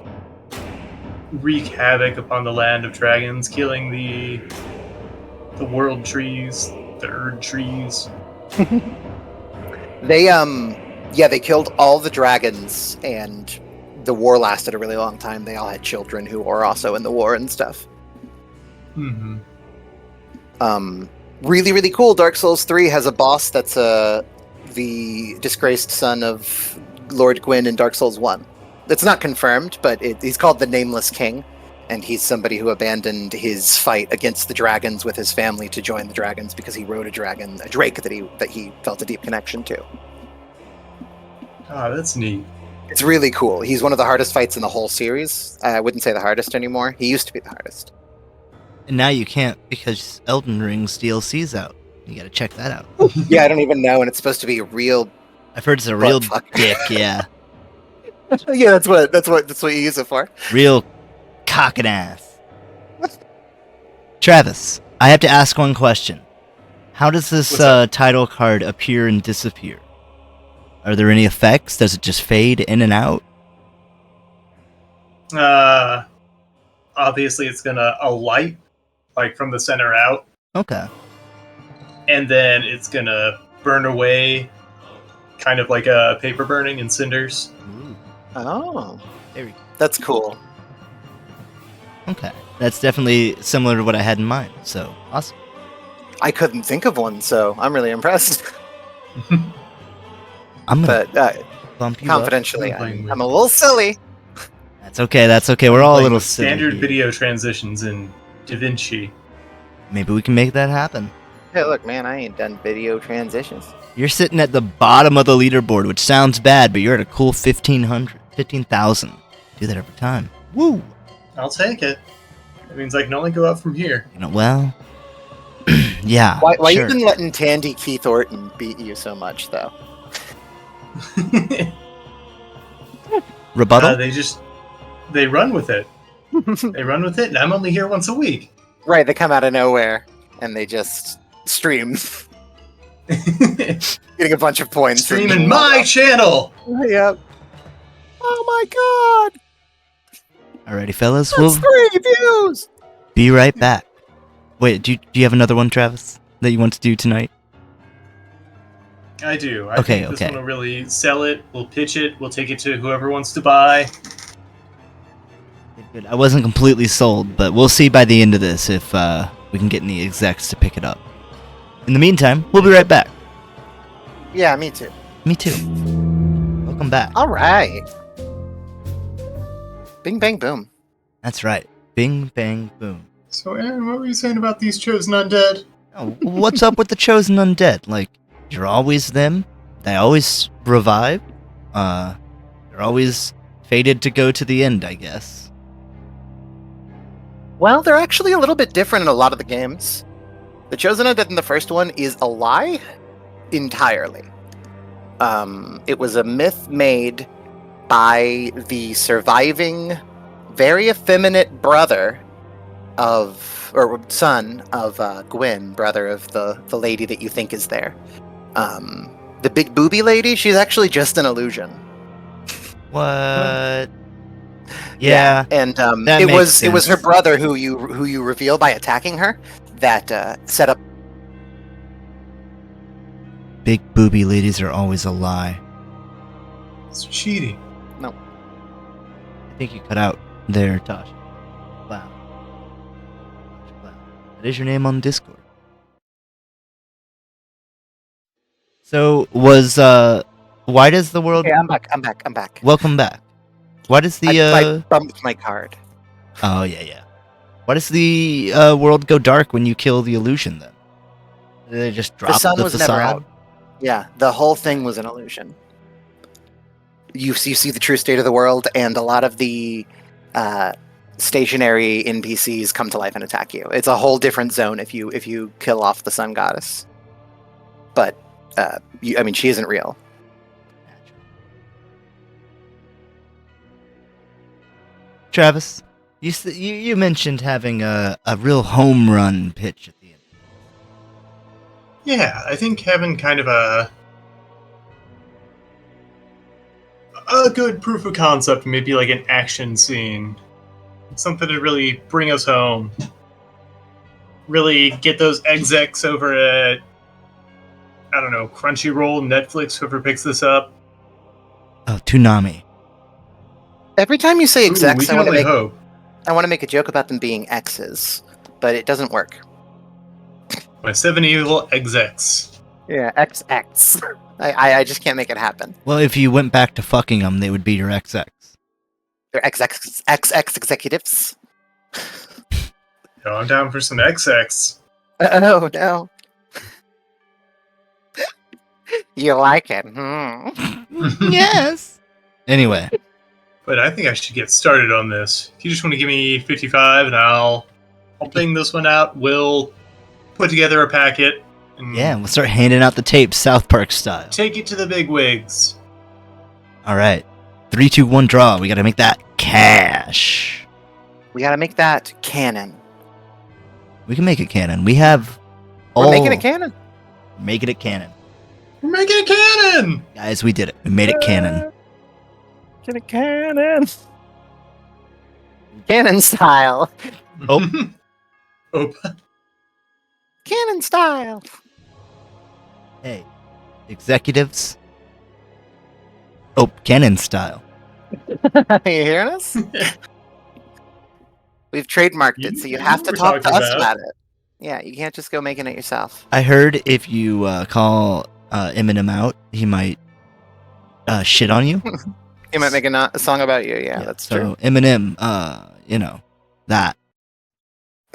wreak havoc upon the land of dragons, killing the world trees, the Erd trees. They killed all the dragons, and the war lasted a really long time. They all had children who were also in the war and stuff. Mm-hmm. Really, really cool. Dark Souls 3 has a boss that's a the disgraced son of Lord Gwyn in Dark Souls 1. It's not confirmed, but he's called the Nameless King, and he's somebody who abandoned his fight against the dragons with his family to join the dragons because he rode a drake that he felt a deep connection to. Oh, that's neat. It's really cool. He's one of the hardest fights in the whole series. I wouldn't say the hardest anymore. He used to be the hardest. And now you can't because Elden Ring's DLC's out. You gotta check that out. Yeah, I don't even know, and it's supposed to be a real. I've heard it's a real fuck. dick, yeah. Yeah, that's what you use it for. Real cock and ass. Travis, I have to ask one question. How does this title card appear and disappear? Are there any effects? Does it just fade in and out? Obviously it's gonna alight, like from the center out. Okay. And then it's gonna burn away, kind of like a paper burning in cinders. Ooh. Oh, There we go. that's cool. Okay. That's definitely similar to what I had in mind, so awesome. I couldn't think of one, so I'm really impressed. I'm gonna But bump you up. confidentially, playing with- I'm a little silly. That's okay, we're all a Like little with silly standard here. video transitions in DaVinci. Maybe we can make that happen. Hey, look, man, I ain't done video transitions. You're sitting at the bottom of the leaderboard, which sounds bad, but you're at a cool 15,000. Do that every time. Woo! I'll take it. That means I can only go up from here. You know, well, yeah. Why sure. you been letting Tandy Keith Orton beat you so much, though? Rebuttal? They run with it. They run with it, and I'm only here once a week. Right, they come out of nowhere and they just stream, getting a bunch of points. Streaming my channel. Yep. Oh my god! Alrighty, fellas, That's we'll 3 views. be right back. Wait, do you have another one, Travis, that you want to do tonight? I do. I Okay, think this okay. one will really sell it. We'll pitch it. We'll take it to whoever wants to buy. Good. I wasn't completely sold, but we'll see by the end of this if we can get any execs to pick it up. In the meantime, we'll be right back. Yeah, me too. Me too. Welcome back. All right. Bing bang boom. That's right. Bing, bang, boom. So, Aaron, what were you saying about these chosen undead? Oh, what's up with the chosen undead? Like, you're always them. They always revive. They're always fated to go to the end, I guess. Well, they're actually a little bit different in a lot of the games. The Chosen Undead in the first one is a lie entirely. It was a myth made by the surviving, very effeminate brother of, or son of Gwyn, brother of the lady that you think is there. The big booby lady, she's actually just an illusion. What? Yeah. And that it makes was her sense. brother who you reveal by attacking her that set up. Big booby ladies are always a lie. It's cheating. I think you cut out there, Tasha. Wow. That is your name on Discord. So, why does the world... Okay, I'm back. Welcome back. Why does the, I bumped my card. Oh, yeah. Why does the world go dark when you kill the illusion, then? Do they just drop The sun the was facade? never out. Yeah, the whole thing was an illusion. You see the true state of the world, and a lot of the stationary NPCs come to life and attack you. It's a whole different zone if you kill off the sun goddess. But she isn't real. Travis, you mentioned having a real home run pitch at the end. Yeah, I think having kind of a good proof of concept, maybe like an action scene, something to really bring us home, really get those execs over at, I don't know, Crunchyroll, Netflix, whoever picks this up. Oh, Toonami. Every time you say Ooh, we execs, can only hope. I want to make a joke about them being X's, but it doesn't work. My 7 evil execs. Yeah, XX. I just can't make it happen. Well, if you went back to fucking them, they would be your XX. They're XX executives. Yo, I'm down for some XX. Oh no. You like it? Hmm. Yes. Anyway, But I think I should get started on this. If you just want to give me 55, and I'll bang this one out. We'll put together a packet. And yeah, we'll start handing out the tapes, South Park style. Take it to the big wigs. All right, 3, 2, 1, draw. We got to make that cash. We gotta make that canon. We can make it canon. We have. We're making it canon. Making it canon, We're making a cannon! guys. We did it. We made it canon. Get a cannon. Cannon style. Oh. Oh. Cannon style. Hey, executives. Oh, canon style. Are you hearing us? We've trademarked it, so you have to we're talk to talking us about. about it. Yeah, you can't just go making it yourself. I heard if you call Eminem out, he might shit on you. He might make a song about you. Yeah, that's so true. Eminem, that.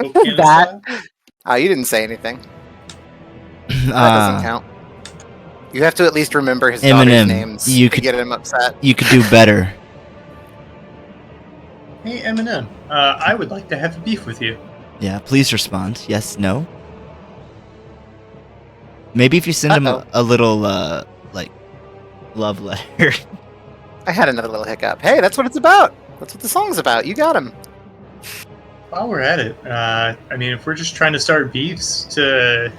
Oh, cannon That- style? Oh, you didn't say anything. That doesn't count. You have to at least remember his daughter's Eminem, names you to could- get him upset. You could do better. Hey, Eminem. I would like to have a beef with you. Yeah, please respond. Yes, no. Maybe if you send him Uh-oh. a little, like, love letter. I had another little hiccup. Hey, that's what it's about. That's what the song's about. You got him. While we're at it, I mean, if we're just trying to start beefs to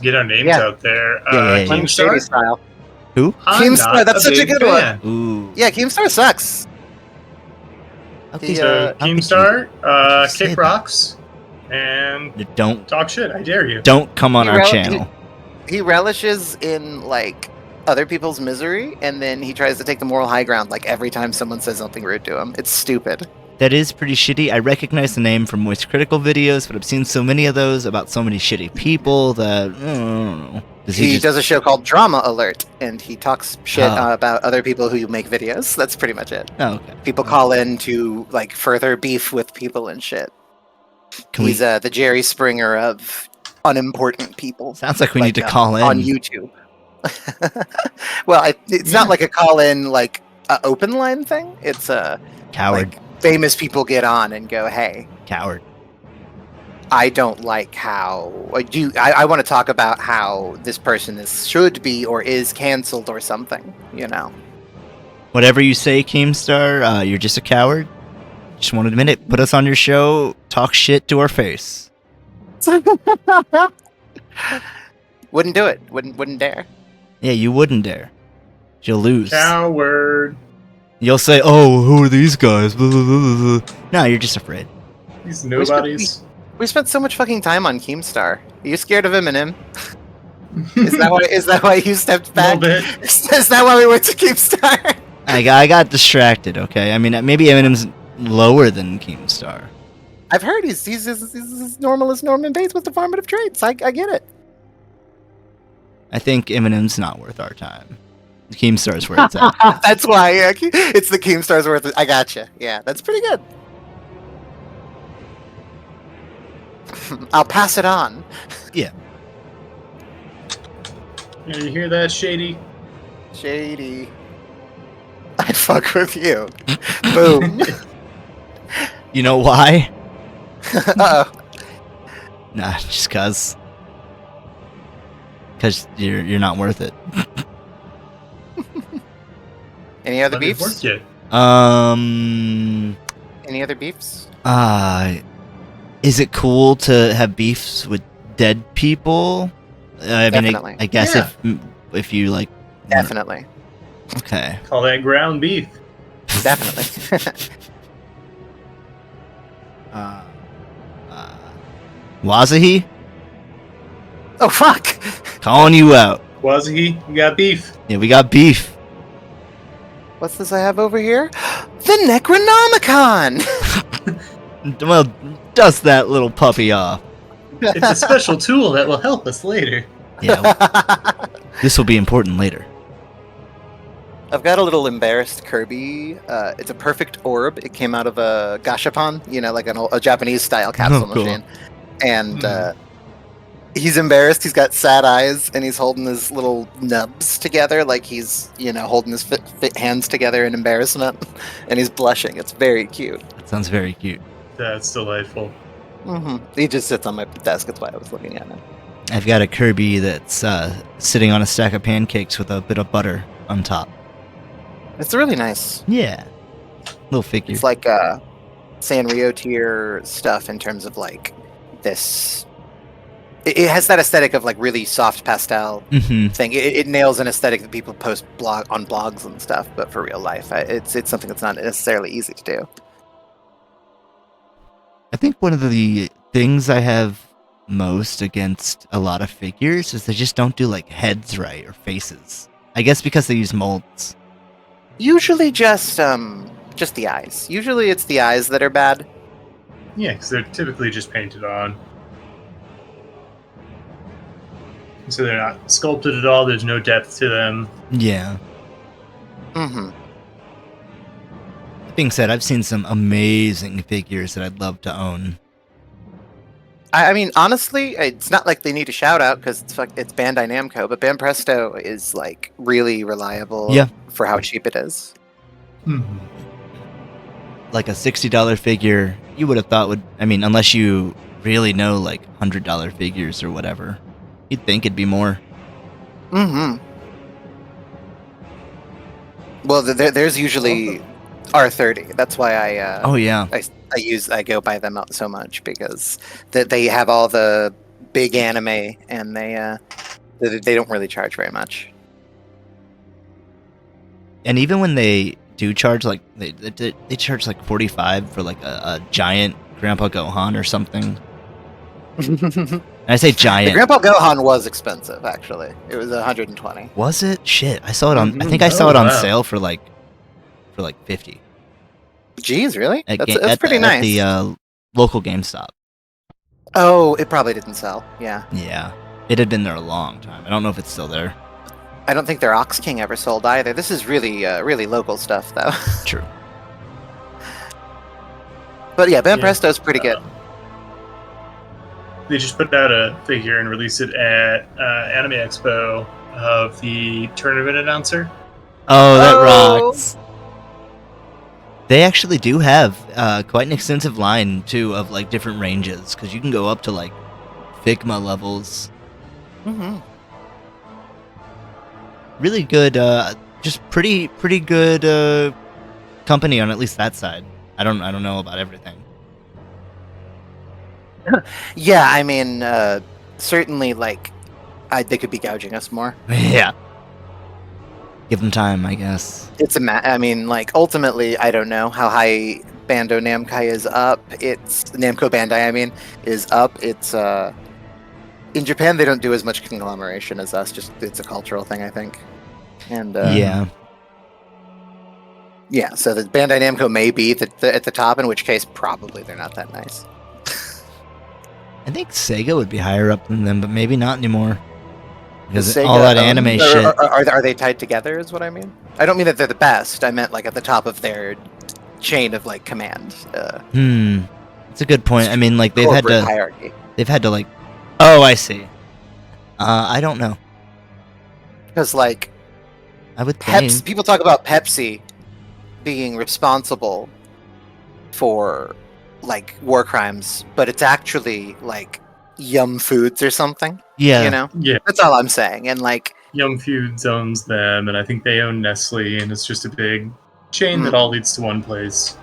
get our names Yeah. out there, Yeah. Clean Keemstar, Shady style. Who? I'm Keemstar, not that's a such a big good one. fan. Ooh. Yeah, Keemstar sucks. Okay, He, So, How could you- Keemstar, how could you say kick that? rocks, and Don't talk shit. I dare you. come on He our rel- channel. He relishes in like other people's misery, and then he tries to take the moral high ground like every time someone says something rude to him. It's stupid. That is pretty shitty. I recognize the name from Moist Critical videos, but I've seen so many of those about so many shitty people that I don't know. Does He just- does a show called Drama Alert, and he talks shit Oh. about other people who make videos. That's pretty much it. Oh, okay. People call in to like further beef with people and shit. Can He's we? the Jerry Springer of unimportant people. Sounds like we like, need to call in. on YouTube. Well, it's not like a call in like a open line thing. It's a Coward. like famous people get on and go, "Hey, Coward. I don't like how I want to talk about how this person should be or is canceled or something." You know. Whatever you say, Keemstar, you're just a coward. Just wanted a minute. Put us on your show. Talk shit to our face. Wouldn't do it. Wouldn't dare. Yeah, you wouldn't dare. You'll lose. Coward. You'll say, "Oh, who are these guys?" Blah, blah, blah, blah, blah. No, you're just afraid. These nobodies. We spent so much fucking time on Keemstar. Are you scared of Eminem? Is that why you stepped A little back? bit. Is that why we went to Keemstar? I got distracted. Okay, I mean maybe Eminem's lower than Keemstar. I've heard he's as normal as Norman Bates with deformative traits. I get it. I think Eminem's not worth our time. Keemstar's where it's at. That's why it's the Keemstar's worth it. I gotcha. Yeah, that's pretty good. I'll pass it on. Yeah, you hear that, Shady? Shady. I fuck with you. Boom. You know why? Uh-oh. Nah, just cause. Cause you're not worth it. Any other Let me beefs? work it. Any other beefs? Is it cool to have beefs with dead people? I mean, Definitely. I guess Yeah. if you like. Definitely. Okay. Call that ground beef. Definitely. Wazahi, Oh fuck! calling you out. Wazahi, you got beef. Yeah, we got beef. What's this I have over here? The Necronomicon! Well, dust that little puppy off. It's a special tool that will help us later. Yeah, This will be important later. I've got a little embarrassed Kirby. It's a perfect orb. It came out of a gashapon, like a Japanese style capsule cool. machine. And he's embarrassed. He's got sad eyes, and he's holding his little nubs together, like he's holding his fit hands together in embarrassment, and he's blushing. It's very cute. That sounds very cute. That's delightful. He just sits on my desk. That's why I was looking at him. I've got a Kirby that's sitting on a stack of pancakes with a bit of butter on top. It's really nice. Yeah, little figure. It's like Sanrio tier stuff in terms of like this. It has that aesthetic of like really soft pastel thing. It nails an aesthetic that people post on blogs and stuff, but for real life, it's something that's not necessarily easy to do. I think one of the things I have most against a lot of figures is they just don't do like heads right or faces. I guess because they use molds. Usually just the eyes. Usually it's the eyes that are bad. Yeah, because they're typically just painted on. So they're not sculpted at all. There's no depth to them. Yeah. That being said, I've seen some amazing figures that I'd love to own. I mean, honestly, it's not like they need a shout out because it's Bandai Namco, but Banpresto is like really reliable for how cheap it is. Like a $60 figure, you would have thought unless you really know like $100 figures or whatever, you'd think it'd be more. Well, there's usually R30. That's why I go by them so much because they have all the big anime and they don't really charge very much. And even when they do charge, like they charge like $45 for like a giant Grandpa Gohan or something. And I say giant. The Grandpa Gohan was expensive, actually. It was $120. Was it? Shit, I saw it on. I think I saw it on sale for like $50. Jeez, really? That's pretty nice. At the local GameStop. Oh, it probably didn't sell. Yeah. Yeah, it had been there a long time. I don't know if it's still there. I don't think their Ox King ever sold either. This is really, really local stuff, though. True. But yeah, Banpresto's pretty good. They just put out a figure and released it at Anime Expo of the tournament announcer. Oh, that rocks. They actually do have quite an extensive line, too, of like different ranges, because you can go up to like Figma levels. Really good, just pretty good company on at least that side. I don't know about everything. Yeah, I mean, certainly, like, they could be gouging us more. Yeah. Give them time, I guess. I mean, like, ultimately, I don't know how high Bandai Namco is up. It's Namco Bandai, I mean, is up. It's in Japan they don't do as much conglomeration as us. Just it's a cultural thing, I think. And yeah. So the Bandai Namco may be at the top, in which case probably they're not that nice. I think Sega would be higher up than them, but maybe not anymore. Because Sega, all that anime shit. Are they tied together, is what I mean? I don't mean that they're the best. I meant like at the top of their chain of like command. That's a good point. I mean, like they've had to hierarchy. They've had to like. Oh, I see. I don't know. Because like, I would think people talk about Pepsi being responsible for like war crimes, but it's actually like Yum Foods or something. Yeah. You know? Yeah. That's all I'm saying. And like Yum Foods owns them, and I think they own Nestle, and it's just a big chain that all leads to one place.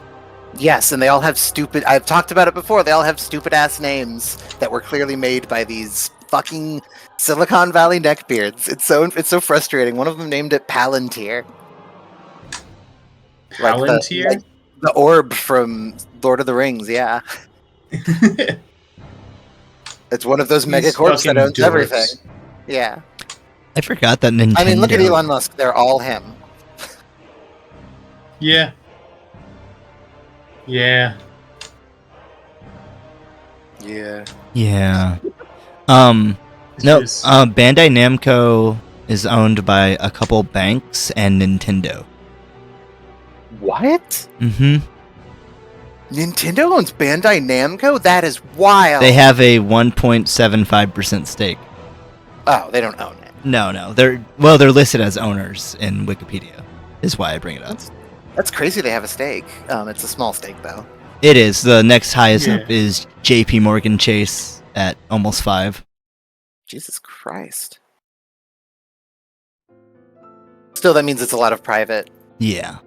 Yes, and they all have I've talked about it before, they all have stupid ass names that were clearly made by these fucking Silicon Valley neckbeards. It's so frustrating. One of them named it Palantir. Palantir? Like the orb from Lord of the Rings, yeah. It's one of those megacorps that owns everything. Yeah. I forgot that Nintendo. I mean, look at Elon Musk. They're all him. Yeah. Yeah. Yeah. Yeah. No. Bandai Namco is owned by a couple banks and Nintendo. What? Mm-hmm. Nintendo owns Bandai Namco? That is wild. They have a 1.75% stake. Oh, they don't own it. No. They're listed as owners in Wikipedia, is why I bring it up. That's crazy they have a stake. It's a small stake, though. It is. The next highest up is JP Morgan Chase at almost 5. Jesus Christ. Still, that means it's a lot of private. Yeah.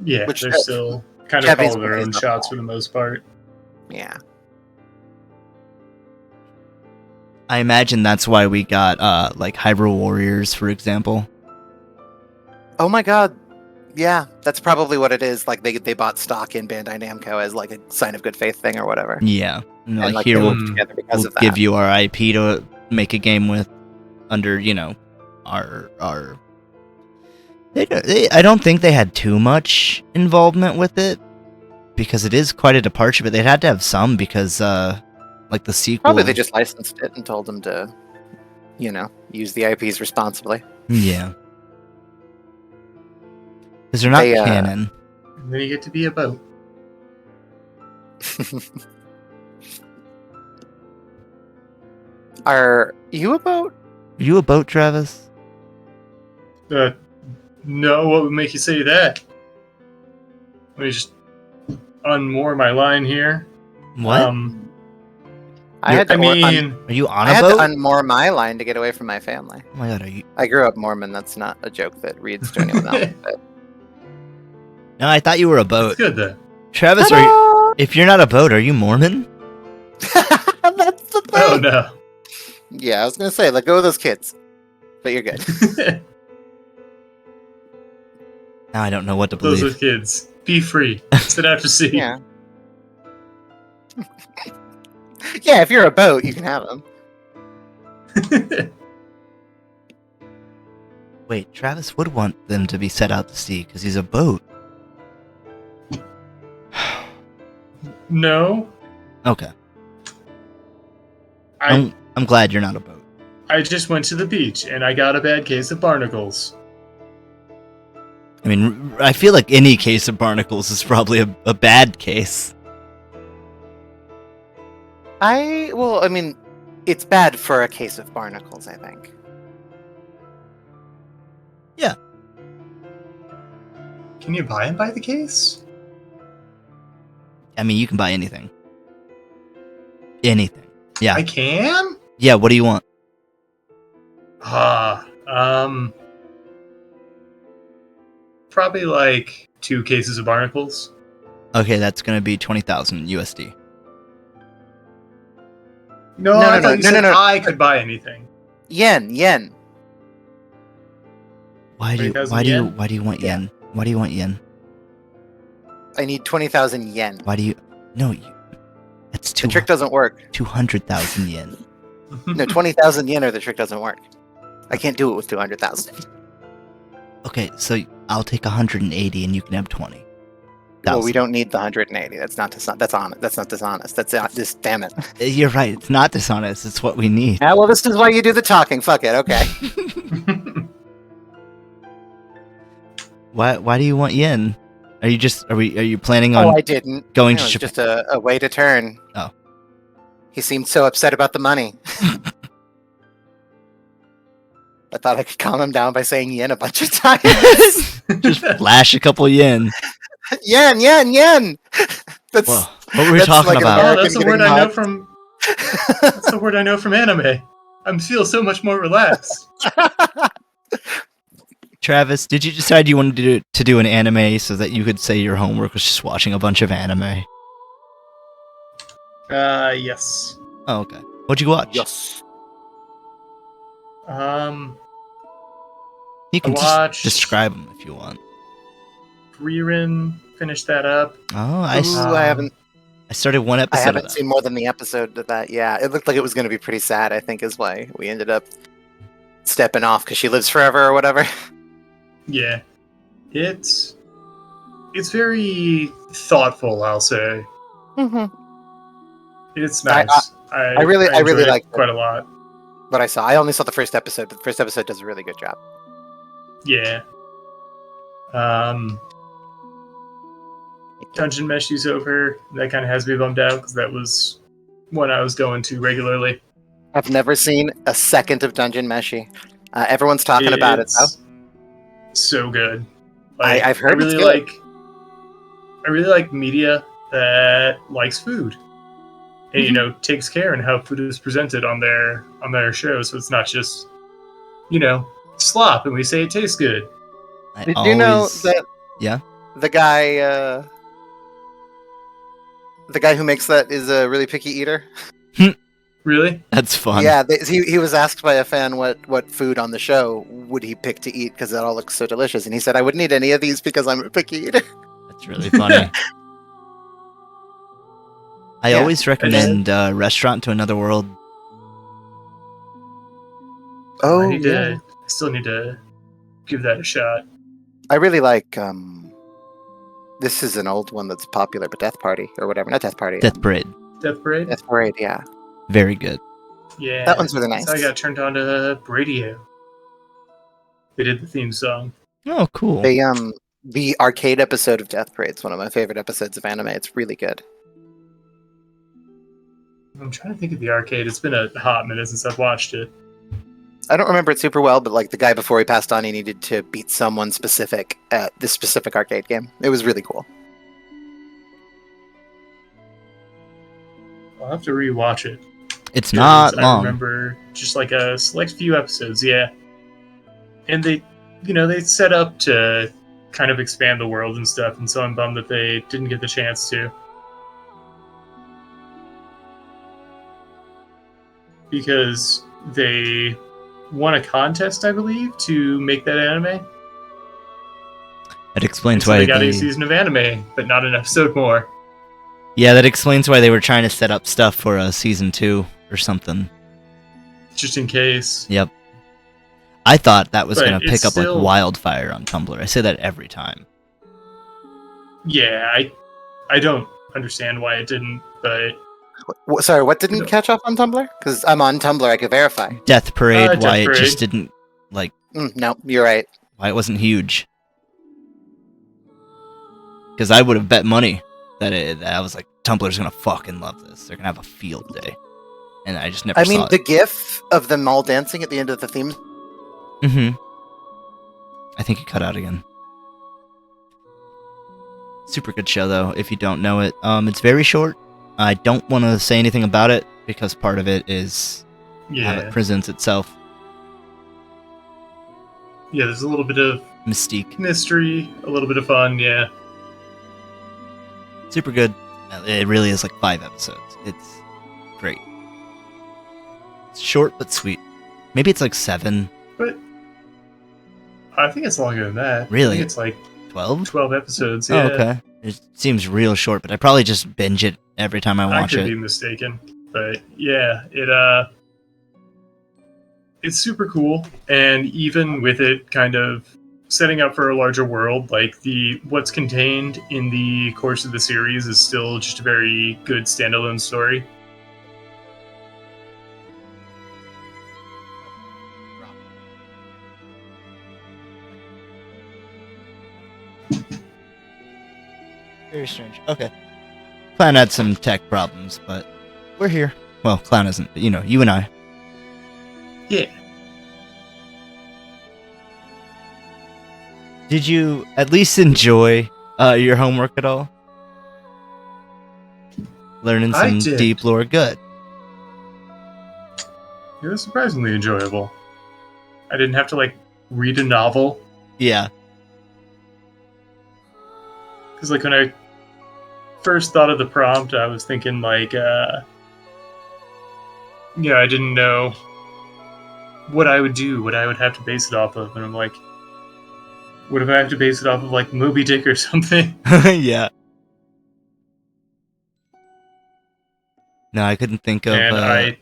Yeah, Which they're still kind of Chevy's calling their own raised up shots all. for the most part. Yeah. I imagine that's why we got like Hyrule Warriors, for example. Oh my god. Yeah, that's probably what it is. Like they bought stock in Bandai Namco as like a sign of good faith thing or whatever. Yeah. And, And like here they we'll, worked together because of that. give you our IP to make a game with under, our I don't think they had too much involvement with it because it is quite a departure, but they had to have some because like the sequel. Probably they just licensed it and told them to, use the IPs responsibly. Yeah. Because they're not They, canon. And then you get to be a boat. Are you a boat? Are you a boat, Travis? No, what would make you say that? Let me just unmoor my line here. What? I had to Are you on I a had boat? to unmoor my line to get away from my family. Oh my god, are you? I grew up Mormon. That's not a joke that reads to anyone else. But... No, I thought you were a boat. It's good though. Travis, if you're not a boat, are you Mormon? That's the thing. Oh no. Yeah, I was gonna say, let go of those kids. But you're good. Now I don't know what to Those believe. are kids. Be free. Sit out to sea. Yeah. Yeah, if you're a boat, you can have them. Wait, Travis would want them to be set out to sea because he's a boat. No. Okay. I I'm glad you're not a boat. I just went to the beach and I got a bad case of barnacles. I mean, I feel like any case of barnacles is probably a bad case. I mean, it's bad for a case of barnacles, I think. Yeah. Can you buy them by the case? I mean, you can buy anything. Anything. Yeah. I can? Yeah, what do you want? Probably like 2 cases of barnacles. Okay, that's gonna be 20,000 USD. No, I thought you said I could buy anything. Yen. Why do you 20,000 yen? why do you want yen? Why do you want yen? I need 20,000 yen. Why do you that's The trick doesn't work. 200,000 yen. No, 20,000 yen or the trick doesn't work. I can't do it with 200,000. Okay, so I'll take 180 and you can have 20. Well, we don't need the 180. That's not honest. That's not dishonest. That's just damn it. You're right. It's not dishonest. It's what we need. Yeah, well, this is why you do the talking. Fuck it. Okay. Why do you want yen? Are you planning on I didn't. going It to was Japan? just a way to turn. Oh. He seemed so upset about the money. I thought I could calm him down by saying yen a bunch of times. Just flash a couple yen. Yen. That's Whoa, what were we that's talking like an about? Oh, American that's the getting word I know hot. from. That's the word I know from anime. I feel so much more relaxed. Travis, did you decide you wanted to do an anime so that you could say your homework was just watching a bunch of anime? Yes. Oh, okay. What'd you watch? Yes. You can I just watched- describe them if you want. Ririn, finished that up. Oh, I started one I episode of haven't that. seen more than the episode of that. Yeah, it looked like it was going to be pretty sad. I think is why we ended up stepping off because she lives forever or whatever. Yeah. It's very thoughtful, I'll say. Mm-hmm. It's nice. I really enjoyed it liked it. quite a lot. what I saw. I only saw the first episode, but the first episode does a really good job. Yeah. Dungeon Meshi's over. That kind of has me bummed out because that was one I was going to regularly. I've never seen a second of Dungeon Meshi. Everyone's talking about it, though. It's so good. Like, I've heard it's good. I really like media that likes food and takes care in how food is presented on their show. So it's not just slop and we say it tastes good. Did you know that? Yeah. The guy who makes that is a really picky eater. Really? That's fun. Yeah, he was asked by a fan what food on the show would he pick to eat because it all looks so delicious, and he said, "I wouldn't eat any of these because I'm a picky eater." That's really funny. I always recommend Restaurant to Another World. Oh, I still need to give that a shot. I really like. This is an old one that's popular, but Death Party or whatever. Not Death Party. Death Parade. Death Parade? Death Parade, yeah. Very good. Yeah. That one's really nice. So I got turned on to radio. They did the theme song. Oh, cool. They the arcade episode of Death Parade is one of my favorite episodes of anime. It's really good. I'm trying to think of the arcade. It's been a hot minute since I've watched it. I don't remember it super well, but like the guy before he passed on, he needed to beat someone specific at this specific arcade game. It was really cool. I'll have to rewatch it. It's not long. I remember just like a select few episodes, yeah. And they set up to kind of expand the world and stuff, and so I'm bummed that they didn't get the chance to. Because they won a contest, I believe, to make that anime. That explains so why they got a season of anime, but not an episode more. Yeah, that explains why they were trying to set up stuff for a season 2 or something. Just in case. Yep. I thought that was going to pick up still like wildfire on Tumblr. I say that every time. Yeah, I don't understand why it didn't, but... Sorry, what didn't catch up on Tumblr? Because I'm on Tumblr, I could verify. Death Parade, why Death Parade. It just didn't, like... No, you're right. Why it wasn't huge. Because I would have bet money that I was like, Tumblr's going to fucking love this. They're going to have a field day. And I just never saw it. The gif of them all dancing at the end of the theme... Mm-hmm. I think it cut out again. Super good show, though, if you don't know it. It's very short. I don't want to say anything about it, because part of it is how it presents itself. Yeah, there's a little bit of... mystique. Mystery, a little bit of fun, yeah. Super good. It really is like 5 episodes. It's great. It's short but sweet. Maybe it's like 7. But I think it's longer than that. Really? I think it's like 12? 12 episodes, yeah. Oh, okay. It seems real short, but I probably just binge it every time I watch it. I could be mistaken. But yeah, it's super cool. And even with it kind of setting up for a larger world, like what's contained in the course of the series is still just a very good standalone story. Very strange. Okay. Clown had some tech problems, but we're here. Well, Clown isn't, but you and I. Yeah. Did you at least enjoy your homework at all? Learning some deep lore? Good. It was surprisingly enjoyable. I didn't have to, read a novel. Yeah. Because, when I first thought of the prompt, I was thinking, I didn't know what I would do, what I would have to base it off of. And I'm like, what if I have to base it off of, Moby Dick or something? Yeah. No, I couldn't think of... And I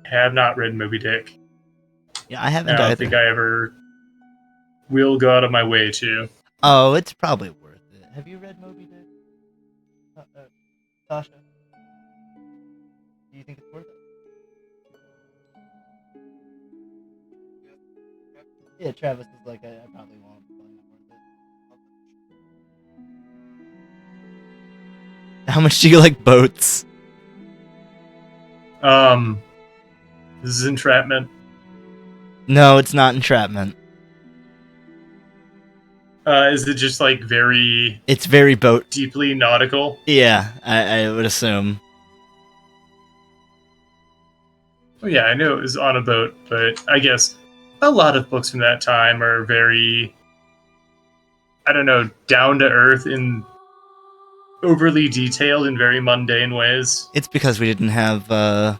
have not read Moby Dick. Yeah, I haven't I don't either. think I ever will go out of my way to. Oh, it's probably worth it. Have you read Moby Dick? Sasha? Do you think it's worth it? Yeah, Travis is like, I probably won't. How much do you like boats? This is entrapment. No, it's not entrapment. Is it just like very It's very boat. deeply nautical? Yeah, I would assume. Oh yeah, I knew it was on a boat, but I guess a lot of books from that time are very, I don't know, down to earth and overly detailed in very mundane ways. It's because we didn't have, the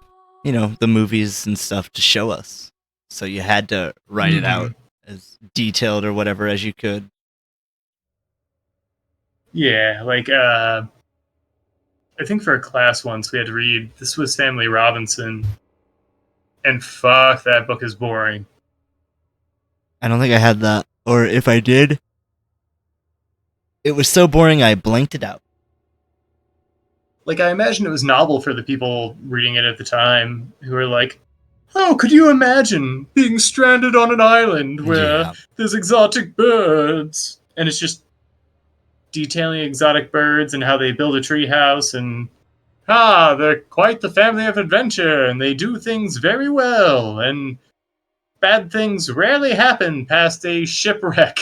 movies and stuff to show us. So you had to write it out as detailed or whatever as you could. Yeah, like I think for a class once we had to read This Was Family Robinson, and fuck, that book is boring. I don't think I had that. Or if I did, it was so boring I blanked it out. Like, I imagine it was novel for the people reading it at the time who were like, oh, could you imagine being stranded on an island where Yeah. there's exotic birds? And it's just detailing exotic birds and how they build a treehouse and they're quite the family of adventure and they do things very well and bad things rarely happen past a shipwreck.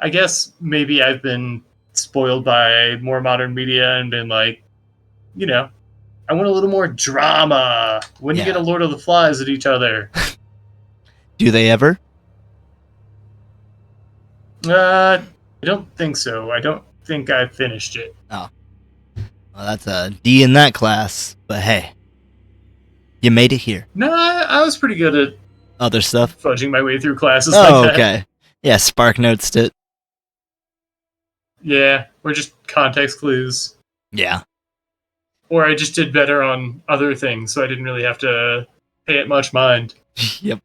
I guess maybe I've been spoiled by more modern media and been like, I want a little more drama. When you get a Lord of the Flies at each other. Do they ever? I don't think so. I don't think I finished it. Oh. Well, that's a D in that class. But hey, you made it here. No, I was pretty good at other stuff. Fudging my way through classes like that. Okay. Yeah, Spark notes it. Yeah, or just context clues. Yeah. Or I just did better on other things, so I didn't really have to pay it much mind. Yep.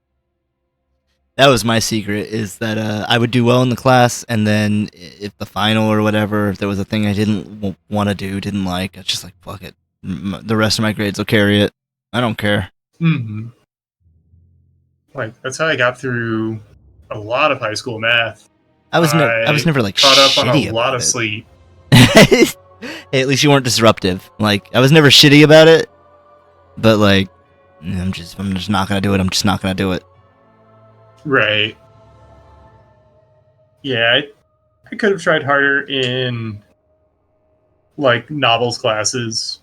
That was my secret, is that I would do well in the class, and then if the final or whatever, if there was a thing I didn't want to do, didn't like, I was just like, fuck it. The rest of my grades will carry it. I don't care. Mm-hmm. Like, that's how I got through a lot of high school math. I was never like caught up on a lot of it. sleep. Hey, at least you weren't disruptive. Like, I was never shitty about it, but like, I'm just not gonna do it. I'm just not gonna do it. Right. Yeah, I could have tried harder in like novels classes.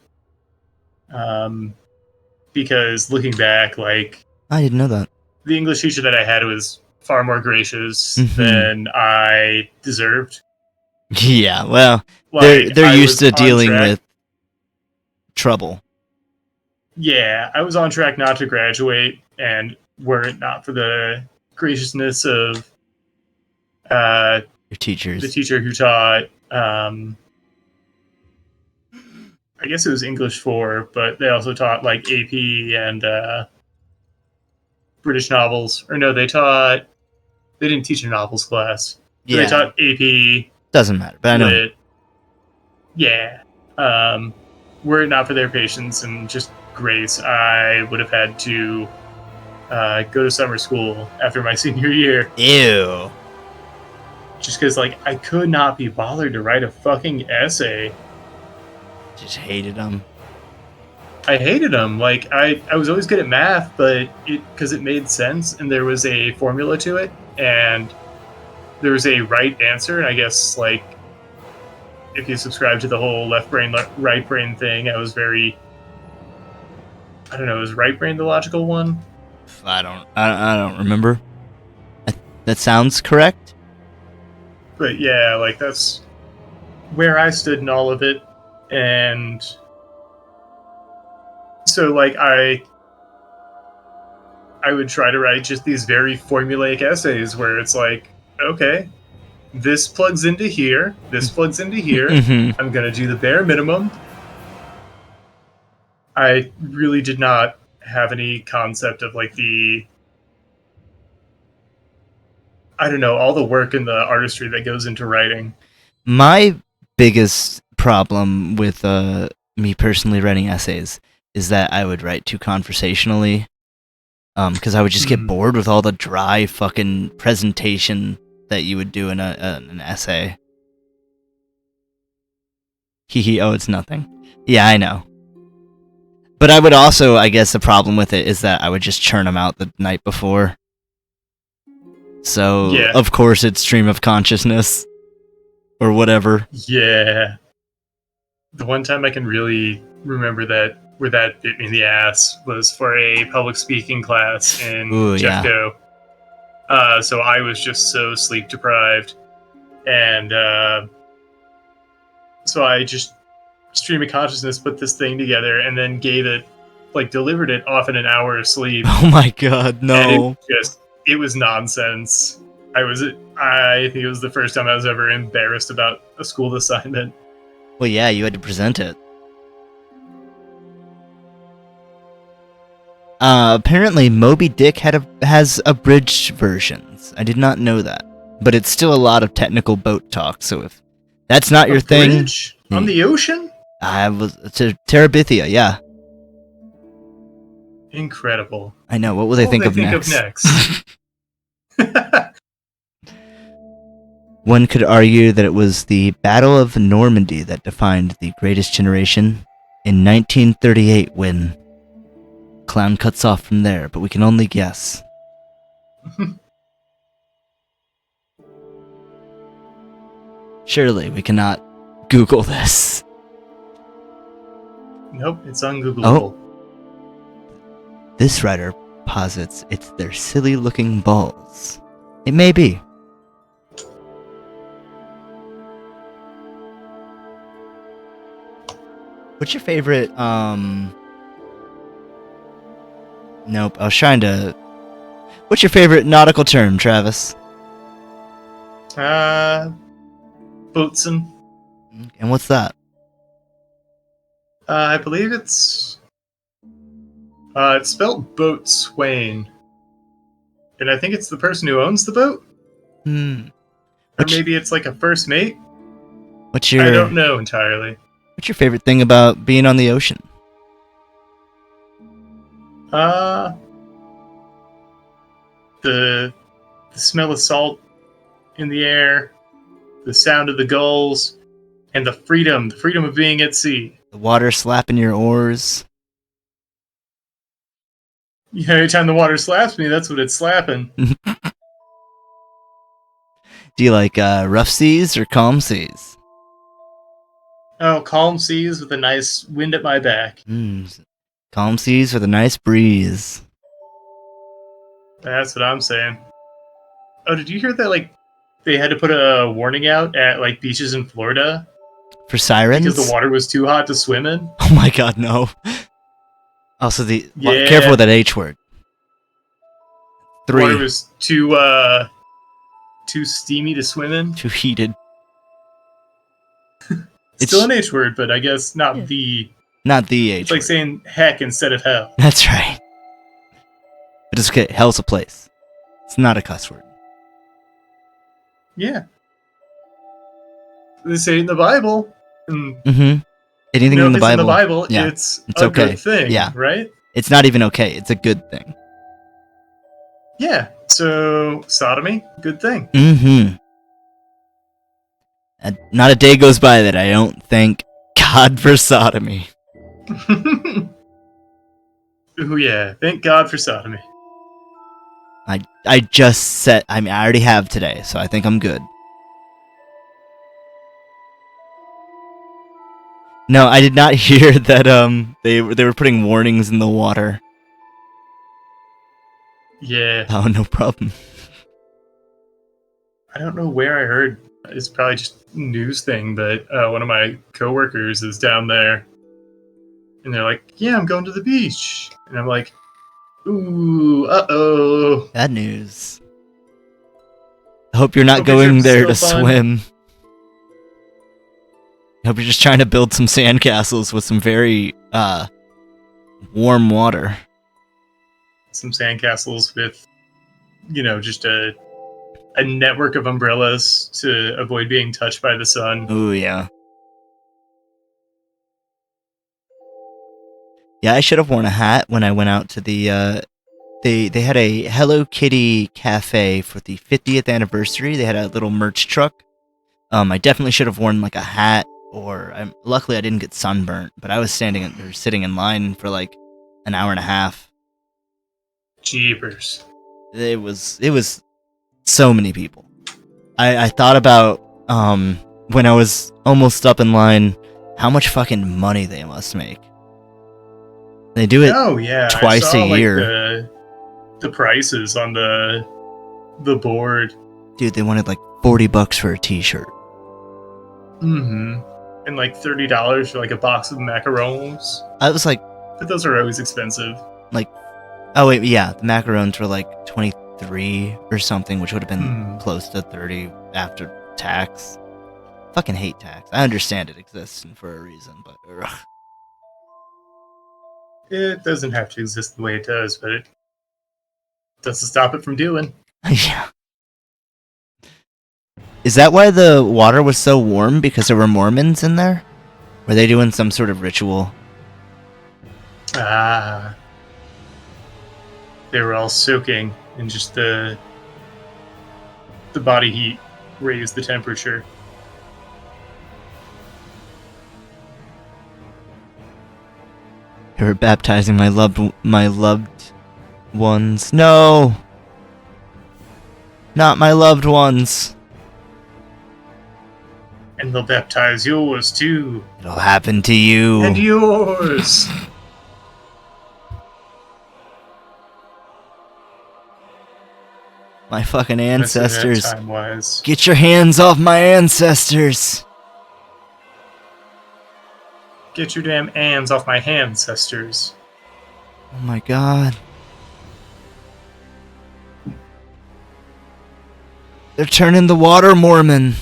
Because looking back, like, I didn't know that. The English teacher that I had was far more gracious than I deserved. Yeah, well, like, they're used to dealing with trouble. Yeah, I was on track not to graduate, and were it not for the graciousness of your teachers, the teacher who taught, I guess it was English 4, but they also taught like AP and British novels. Or no, they didn't teach a novels class. Yeah. They taught AP. Doesn't matter, but I know. Lit. Yeah. Were it not for their patience and just grace, I would have had to go to summer school after my senior year. Ew. Just because, like, I could not be bothered to write a fucking essay. Just hated them. I hated them. Like, I was always good at math, but because it made sense and there was a formula to it and there was a right answer. And I guess, like, if you subscribe to the whole left brain, right brain thing, I was very, I don't know, is right brain the logical one? I don't remember. That sounds correct. But yeah, like, that's where I stood in all of it. And so, like, I would try to write just these very formulaic essays where it's like, okay, this plugs into here, this plugs into here. Mm-hmm. I'm going to do the bare minimum. I really did not have any concept of, like, I don't know, all the work and the artistry that goes into writing. My biggest problem with me personally writing essays is that I would write too conversationally. because I would just get bored with all the dry fucking presentation that you would do in an essay. Hehe, oh, it's nothing. Yeah, I know. But I would also, I guess the problem with it is that I would just churn them out the night before. So, Yeah. of course, it's stream of consciousness. Or whatever. Yeah. The one time I can really remember where that bit me in the ass was for a public speaking class in Jeffco. So I was just so sleep deprived. And so I just stream of consciousness put this thing together and then delivered it off in an hour of sleep. Oh my god, no. And it was nonsense. I think it was the first time I was ever embarrassed about a school assignment. Well, yeah, you had to present it. Apparently Moby Dick has abridged versions. I did not know that. But it's still a lot of technical boat talk, so if that's not your thing... On the ocean? I was to Terabithia, yeah. Incredible. I know. What will they think of next? One could argue that it was the Battle of Normandy that defined the greatest generation in 1938 when Clown cuts off from there, but we can only guess. Surely we cannot Google this. Nope, it's ungoogleable. Oh. This writer posits it's their silly-looking balls. It may be. What's your favorite, Nope, I was trying to... What's your favorite nautical term, Travis? Boatswain. And what's that? I believe it's spelled boatswain. And I think it's the person who owns the boat? Or maybe it's like a first mate? I don't know entirely. What's your favorite thing about being on the ocean? The smell of salt in the air, the sound of the gulls, and the freedom of being at sea. The water slapping your oars. Yeah, every time the water slaps me, that's what it's slapping. Do you like rough seas or calm seas? Oh, calm seas with a nice wind at my back. Calm seas with a nice breeze. That's what I'm saying. Oh, did you hear that, they had to put a warning out at, beaches in Florida? For sirens? Because the water was too hot to swim in? Oh my god, no. Also, careful with that H word. 3. Water was too steamy to swim in? Too heated. It's still an H word, but I guess not the... Not the H word. It's like saying heck instead of hell. That's right. But it's okay. Hell's a place. It's not a cuss word. Yeah. They say in the Bible. Anything in the Bible. In the Bible, yeah. it's a okay. good thing, yeah. right? It's not even okay. It's a good thing. Yeah. So, sodomy, good thing. Not a day goes by that I don't thank God for sodomy. Ooh, yeah. Thank God for sodomy. I just said... I already have today, so I think I'm good. No, I did not hear that they were putting warnings in the water. Yeah. Oh, no problem. I don't know where I heard. It's probably just a news thing, but one of my coworkers is down there. And they're like, yeah, I'm going to the beach. And I'm like, ooh, uh-oh. Bad news. I hope you're not going there to swim. I hope you're just trying to build some sandcastles with some very warm water. Some sandcastles with, just a network of umbrellas to avoid being touched by the sun. Ooh, yeah. Yeah, I should have worn a hat when I went out to the they had a Hello Kitty cafe for the 50th anniversary. They had a little merch truck. I definitely should have worn like a hat, or luckily I didn't get sunburnt. But I was sitting in line for like an hour and a half. Jeepers. It was so many people. I thought about when I was almost up in line, how much fucking money they must make. They do it twice I saw, a year. The prices on the board. Dude, they wanted like $40 for a t-shirt. Mm-hmm. And like $30 for like a box of macarons. I was like, but those are always expensive. Like, oh wait, yeah, the macarons were like 23 or something, which would have been close to 30 after tax. Fucking hate tax. I understand it exists and for a reason, but ugh. It doesn't have to exist the way it does, but it doesn't stop it from doing. Yeah. Is that why the water was so warm? Because there were Mormons in there? Were they doing some sort of ritual? Ah. They were all soaking in just the body heat raised the temperature. They were baptizing my loved ones. No! Not my loved ones. And they'll baptize yours too. It'll happen to you. And yours. My fucking ancestors. Time-wise. Get your hands off my ancestors. Get your damn hands off my ancestors. Oh my god. They're turning the water Mormon.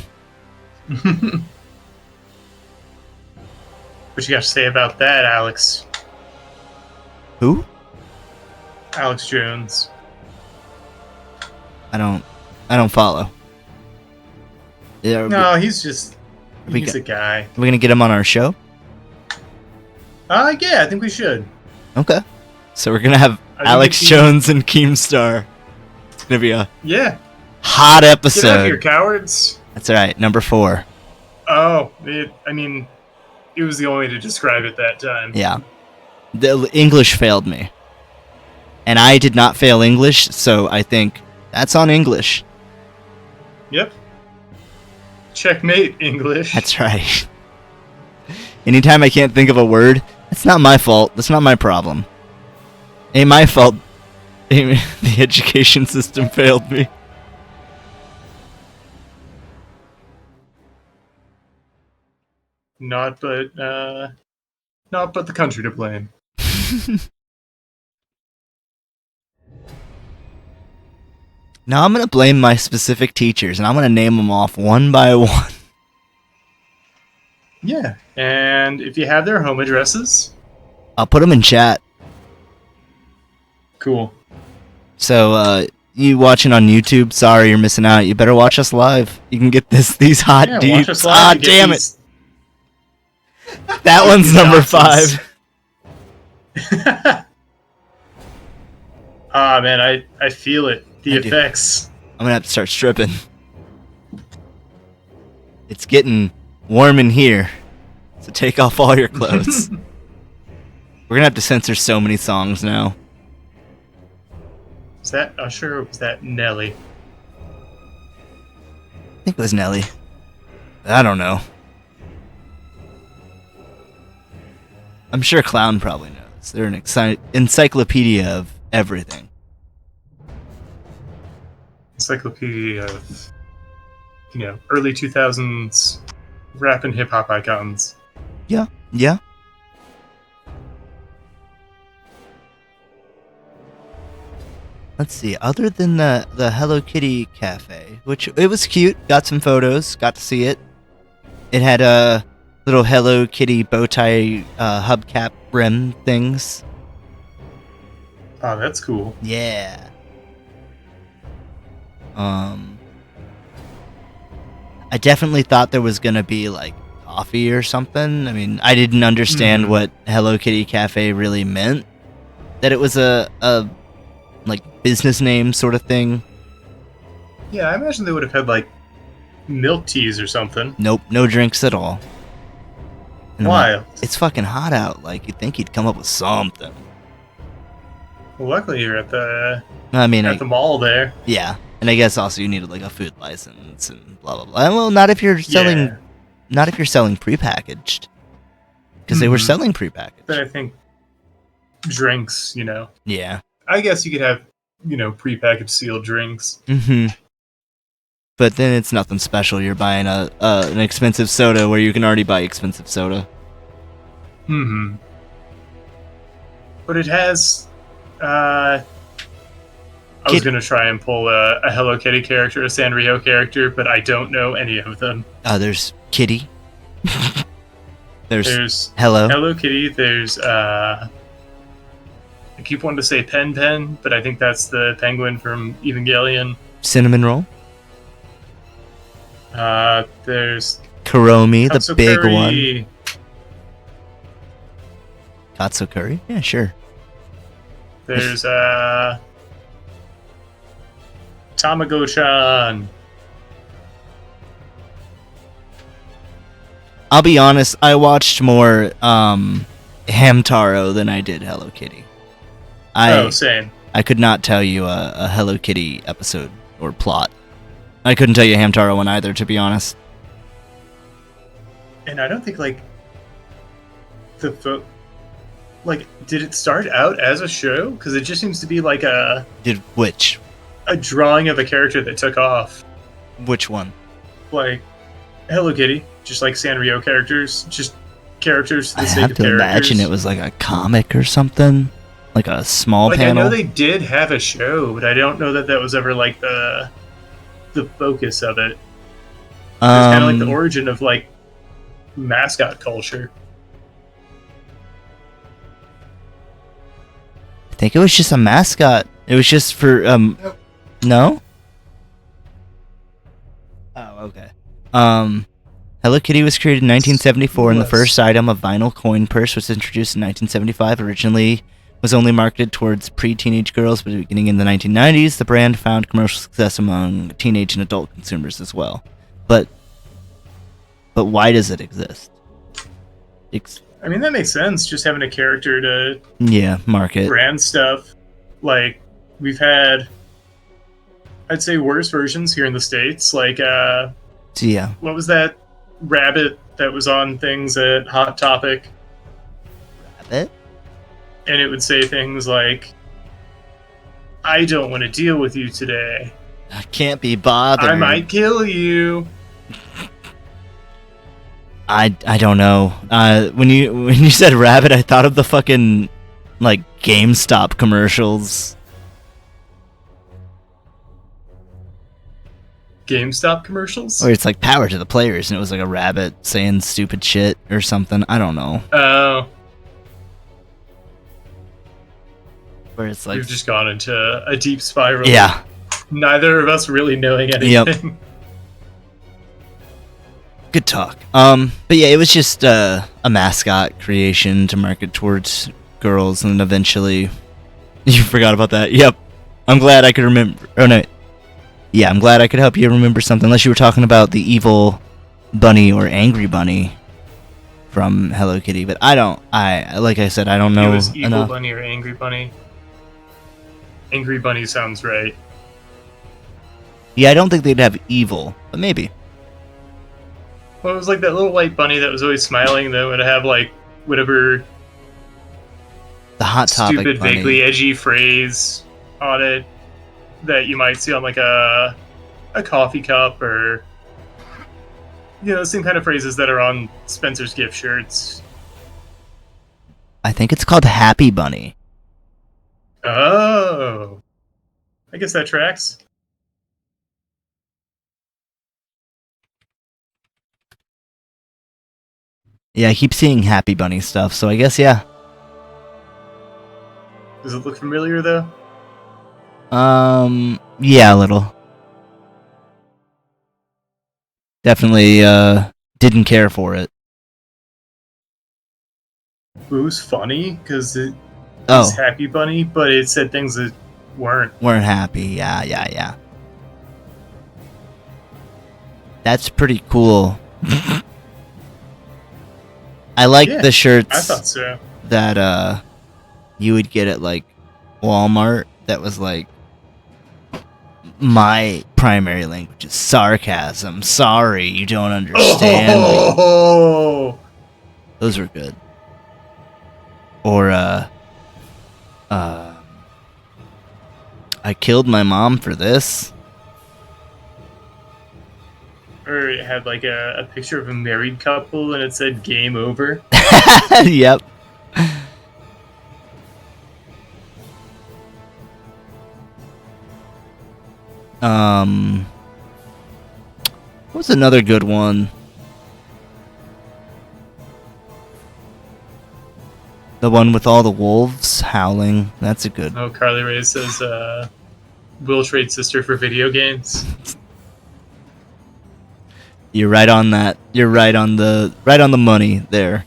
What you got to say about that, Alex? Who? Alex Jones. I don't follow. Yeah, no, he's a guy. Are we gonna get him on our show? Yeah, I think we should. Okay. So we're gonna have Alex Jones and Keemstar. It's gonna be a hot episode. Get out here, cowards. That's alright, number 4. Oh, it was the only way to describe it that time. Yeah. The English failed me. And I did not fail English, so I think that's on English. Yep. Checkmate, English. That's right. Anytime I can't think of a word, that's not my fault. That's not my problem. Ain't my fault. The education system failed me. Not but the country to blame. Now I'm gonna blame my specific teachers, and I'm gonna name them off one by one. Yeah, and if you have their home addresses, I'll put them in chat. Cool. So, you watching on YouTube, sorry you're missing out. You better watch us live. You can get these hot deeps. Ah, damn it. That one's number 5. Ah, man, I feel it. The effects. I'm gonna have to start stripping. It's getting warm in here, so take off all your clothes. We're gonna have to censor so many songs now. Was that Usher or was that Nelly? I think it was Nelly. I don't know. I'm sure Clown probably knows. They're an encyclopedia of everything. Encyclopedia of, early 2000s rap and hip hop icons. Yeah. Let's see. Other than the Hello Kitty cafe, which it was cute, got some photos, got to see it. It had a little Hello Kitty bow tie hubcap rim things. Oh, that's cool. Yeah. I definitely thought there was gonna be like coffee or something. I mean, I didn't understand what Hello Kitty Cafe really meant. That it was a like business name sort of thing. Yeah, I imagine they would have had like milk teas or something. Nope, no drinks at all. And I'm Why? like, it's fucking hot out. Like, you'd think he'd come up with something. Well, luckily you're at the I mean, mall there. yeah. And I guess also you needed like a food license and blah blah blah. Well, not if you're selling, Yeah. not if you're selling prepackaged, because they were Mhm. selling prepackaged. But I think drinks, Yeah. I guess you could have, prepackaged sealed drinks. Mm-hmm. But then it's nothing special. You're buying an expensive soda where you can already buy expensive soda. Hmm. But it has. I was Kid- gonna try and pull a Hello Kitty character, a Sanrio character, but I don't know any of them. There's Kitty. There's Hello. Hello Kitty. There's I keep wanting to say Pen, but I think that's the penguin from Evangelion. Cinnamon Roll. There's Kuromi, the big Katsukuri. one. Katsukuri? Yeah, sure. There's Tamago-chan. I'll be honest, I watched more Hamtaro than I did Hello Kitty. Same. I could not tell you a Hello Kitty episode or plot. I couldn't tell you a Hamtaro one either, to be honest. And I don't think did it start out as a show? Because it just seems to be like Did which? a drawing of a character that took off. Which one? Like Hello Kitty, just like Sanrio characters, just characters for the I sake have of to characters. imagine it was like a comic or something, like a small Like panel. I know they did have a show, but I don't know that was ever like the focus of it. It's kind of like the origin of like mascot culture. I think it was just a mascot. It was just for no. Oh, okay. Hello Kitty was created in 1974, and the first item, a vinyl coin purse, was introduced in 1975. Originally, was only marketed towards pre-teenage girls, but beginning in the 1990s, the brand found commercial success among teenage and adult consumers as well. But why does it exist? I mean, that makes sense. Just having a character to Market. brand stuff. Like we've had, I'd say, worse versions here in the States. Like what was that rabbit that was on things at Hot Topic? Rabbit? And it would say things like, I don't want to deal with you today. I can't be bothered. I might kill you. I don't know. When you said rabbit, I thought of the fucking like GameStop commercials. GameStop commercials? Where it's like power to the players, and it was like a rabbit saying stupid shit or something. I don't know. Oh. Where it's like We've just gone into a deep spiral. yeah. Neither of us really knowing anything. Yep. Good talk. But yeah, it was just a mascot creation to market towards girls, and then eventually you forgot about that. Yep. I'm glad I could remember. Oh no. Yeah, I'm glad I could help you remember something. Unless you were talking about the evil bunny or angry bunny from Hello Kitty, but like I said, I don't know It was Evil enough. Bunny or Angry Bunny. Angry Bunny sounds right. Yeah, I don't think they'd have evil, but maybe. Well, it was like that little white bunny that was always smiling, that would have like whatever The Hot Topic stupid, bunny. vaguely edgy phrase on it that you might see on like a coffee cup, or the same kind of phrases that are on Spencer's gift shirts. I think it's called Happy Bunny. Oh, I guess that tracks. Yeah, I keep seeing Happy Bunny stuff, so I guess yeah. Does it look familiar though? Yeah, a little. Definitely, didn't care for it. It was funny because it Oh, was Happy Bunny, but it said things that weren't. happy. Yeah. That's pretty cool. I like Yeah, the shirts I thought so. that you would get at like Walmart that was like, my primary language is sarcasm. Sorry, you don't understand me. Oh, Those were good. Or I killed my mom for this. or it had like a picture of a married couple and it said "game over." Yep. What's another good one? The one with all the wolves howling. That's a good. Oh, Carly Rae says, "Will trade sister for video games." You're right on that. You're right on the money there.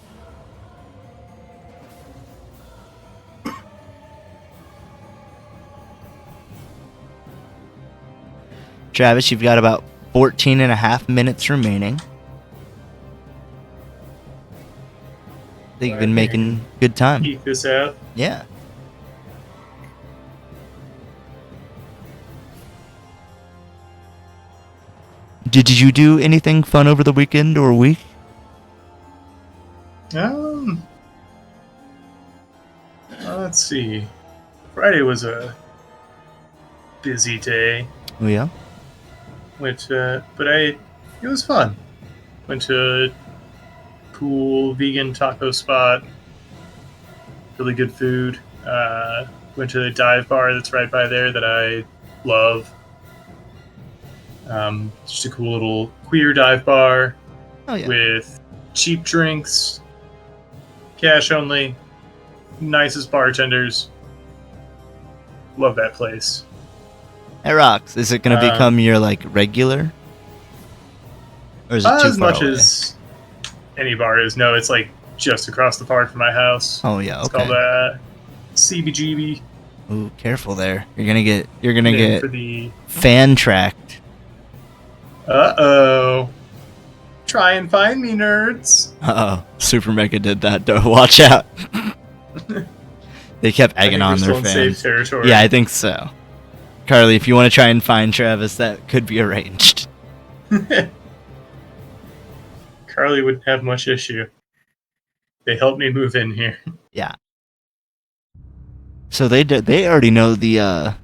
Travis, you've got about 14 and a half minutes remaining. I think you've been making good time. Keep this out. Yeah. Did you do anything fun over the weekend or week? Let's see. Friday was a busy day. Oh yeah. It was fun. Went to a cool vegan taco spot. Really good food. Went to the dive bar that's right by there that I love. Just a cool little queer dive bar with cheap drinks, cash only, nicest bartenders. Love that place. It rocks. Is it going to become your like regular? Or is it too as far much away? as any bar is? No, it's like just across the park from my house. Oh yeah, It's okay. called CBGB. Ooh, careful there. You're gonna get for the fan tracked. Uh-oh. Try and find me, nerds. Uh oh, Super Mega did that though. Watch out. They kept egging on their We're still in fans. safe territory. Yeah, I think so. Carly, if you want to try and find Travis, that could be arranged. Carly wouldn't have much issue. They helped me move in here. Yeah. So they already know the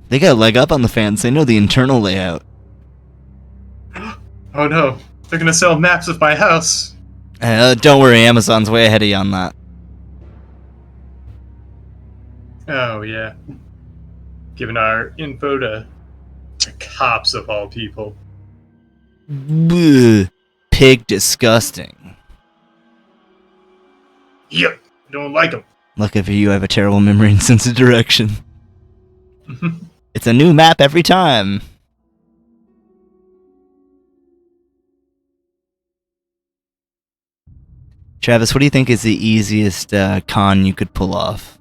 they got a leg up on the fans. They know the internal layout. Oh no, they're gonna sell maps of my house. Don't worry, Amazon's way ahead of you on that. Oh yeah. Giving our info to cops of all people. Bleh. Pig disgusting. Yep, don't like them. Lucky for you, I have a terrible memory and sense of direction. It's a new map every time. Travis, what do you think is the easiest con you could pull off?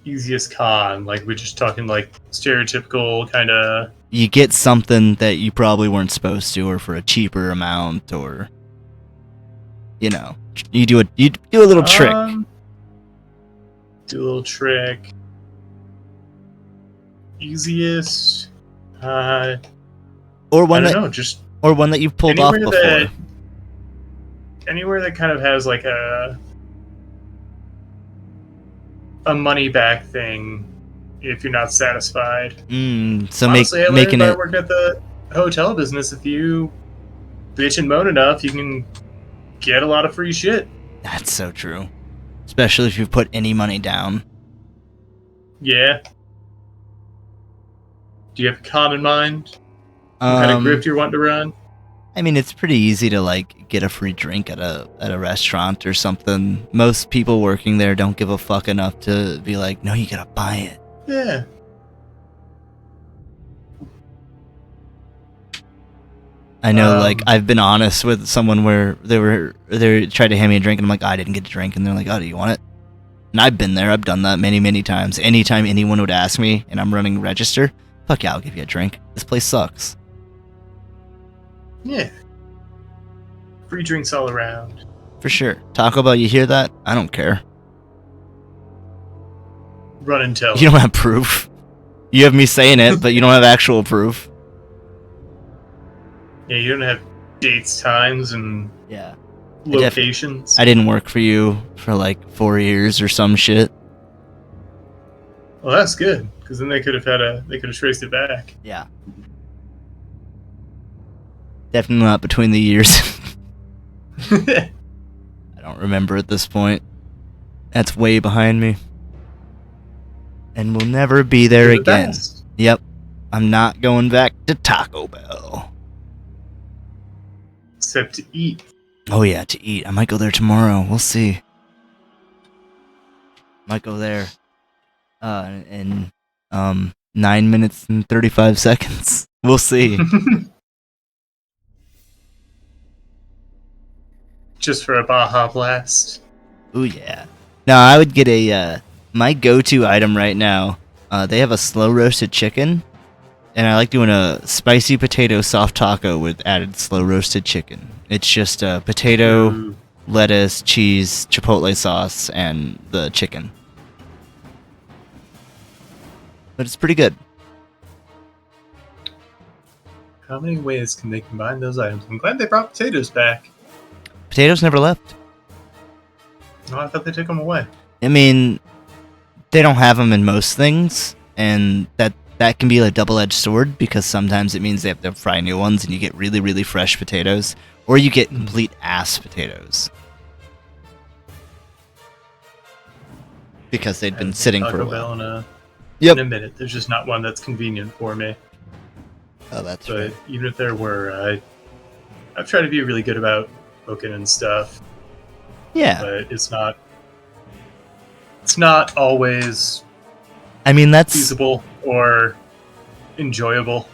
Easiest con, like we're just talking like stereotypical kind of. You get something that you probably weren't supposed to, or for a cheaper amount, or you do a little trick. Do a little trick. Easiest. Or one I don't know, just or one that you've pulled off before. Anywhere that kind of has like a money back thing if you're not satisfied. So Honestly, making I it. worked at the hotel business. If you bitch and moan enough, you can get a lot of free shit. That's so true. Especially if you put any money down. Yeah. Do you have a con in mind? What kind of grift you're wanting to run? I mean, it's pretty easy to like get a free drink at a restaurant or something. Most people working there don't give a fuck enough to be like, no, you gotta buy it. Yeah. I know, like I've been honest with someone where they tried to hand me a drink and I'm like, I didn't get a drink, and they're like, oh, do you want it? And I've been there. I've done that many, many times. Anytime anyone would ask me and I'm running register, fuck yeah, I'll give you a drink. This place sucks. Yeah. Free drinks all around. For sure. Taco Bell, you hear that? I don't care. Run and tell. You don't have proof. You have me saying it, but you don't have actual proof. Yeah, you don't have dates, times, and Yeah. locations. I didn't work for you for like 4 years or some shit. Well, that's good, because then they could have traced it back. Yeah. Definitely not between the years. I don't remember at this point. That's way behind me. And we'll never be there You're the again. best. Yep. I'm not going back to Taco Bell. Except to eat. Oh yeah, to eat. I might go there tomorrow. We'll see. Might go there. In 9 minutes and 35 seconds. We'll see. Just for a Baja Blast. Ooh yeah. No, I would get a my go-to item right now. They have a slow roasted chicken, and I like doing a spicy potato soft taco with added slow roasted chicken. It's just potato, Ooh. lettuce, cheese, chipotle sauce, and the chicken. But it's pretty good. How many ways can they combine those items? I'm glad they brought potatoes back. Potatoes never left. Oh, I thought they took them away. I mean, they don't have them in most things, and that can be a double-edged sword, because sometimes it means they have to fry new ones and you get really, really fresh potatoes, or you get complete ass potatoes. Because they'd been sitting for a Taco while. Bell Yep. in a minute. There's just not one that's convenient for me. Oh, that's But right. even if there were, I've tried to be really good about cooking and stuff. Yeah. But it's not always I mean, that's feasible or enjoyable.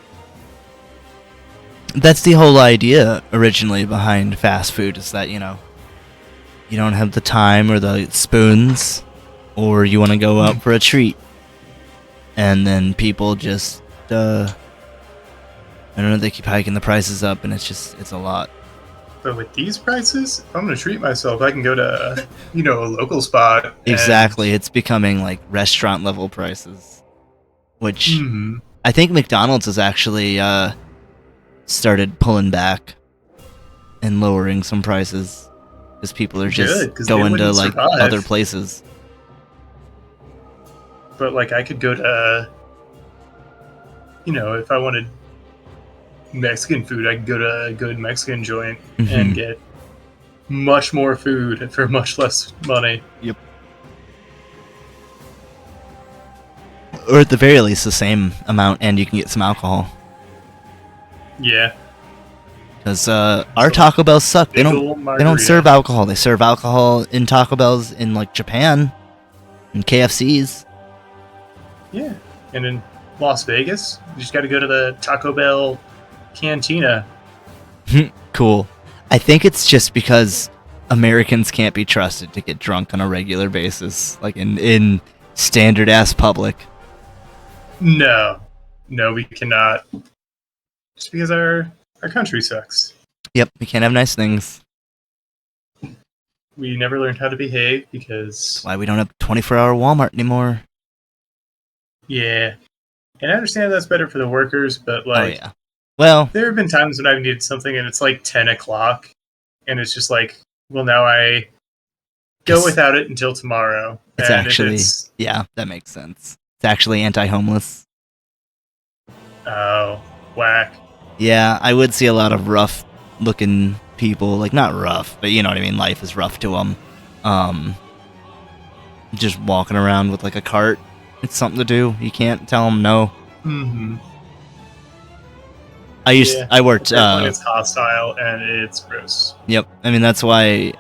the whole idea originally behind fast food, is that, you don't have the time or the spoons, or you want to go out for a treat. And then people just, I don't know, they keep hiking the prices up, and it's a lot. But with these prices, if I'm going to treat myself, I can go to, a local spot. and- Exactly. It's becoming like restaurant level prices, which Mhm. I think McDonald's has actually started pulling back and lowering some prices, because people are just Good, 'cause they going to wouldn't like survive. other places. But, I could go to, if I wanted Mexican food, I could go to a good Mexican joint Mhm. and get much more food for much less money. Or at the very least the same amount, and you can get some alcohol. Yeah. Because our Taco Bells suck. They Big don't ol' they don't margarita. serve alcohol. They serve alcohol in Taco Bells in like Japan and KFCs. Yeah. And in Las Vegas, you just got to go to the Taco Bell Cantina. Cool. I think it's just because Americans can't be trusted to get drunk on a regular basis, like in standard ass public. No, we cannot. Just because our country sucks. Yep, we can't have nice things. We never learned how to behave because, That's why we don't have 24-hour Walmart anymore. yeah. And I understand that's better for the workers, but Oh yeah. Well, there have been times when I've needed something and it's like 10 o'clock, and it's just like, well, now I go Yes. without it until tomorrow. it's And if actually yeah, that makes sense. It's actually anti-homeless. oh, whack. Yeah, I would see a lot of rough-looking people, like not rough, but you know what I mean. Life is rough to them. Just walking around with like a cart. It's something to do. You can't tell them no. Mm-hmm. I worked. It's hostile and it's gross. Yep. I mean that's why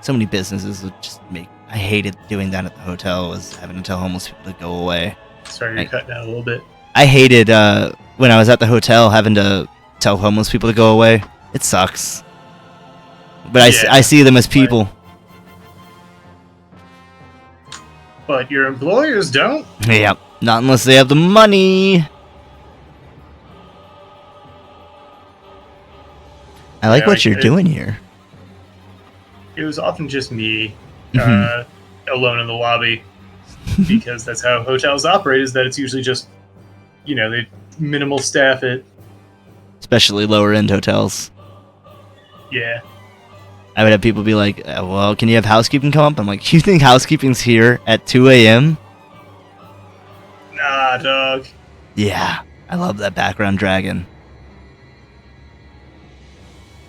so many businesses would just make. I hated doing that at the hotel. Was having to tell homeless people to go away. Sorry, you're cutting out a little bit. I hated when I was at the hotel having to tell homeless people to go away. It sucks. But Yeah. I see them as people. But your employers don't. Yep. Not unless they have the money. I like Yeah, what you're doing here. It was often just me Mhm. alone in the lobby because that's how hotels operate. Is that it's usually just they minimal staff it. Especially lower end hotels. Yeah. I would have people be like, well, can you have housekeeping come up? I'm like, you think housekeeping's here at 2 a.m.? Nah, dog. Yeah, I love that background dragon.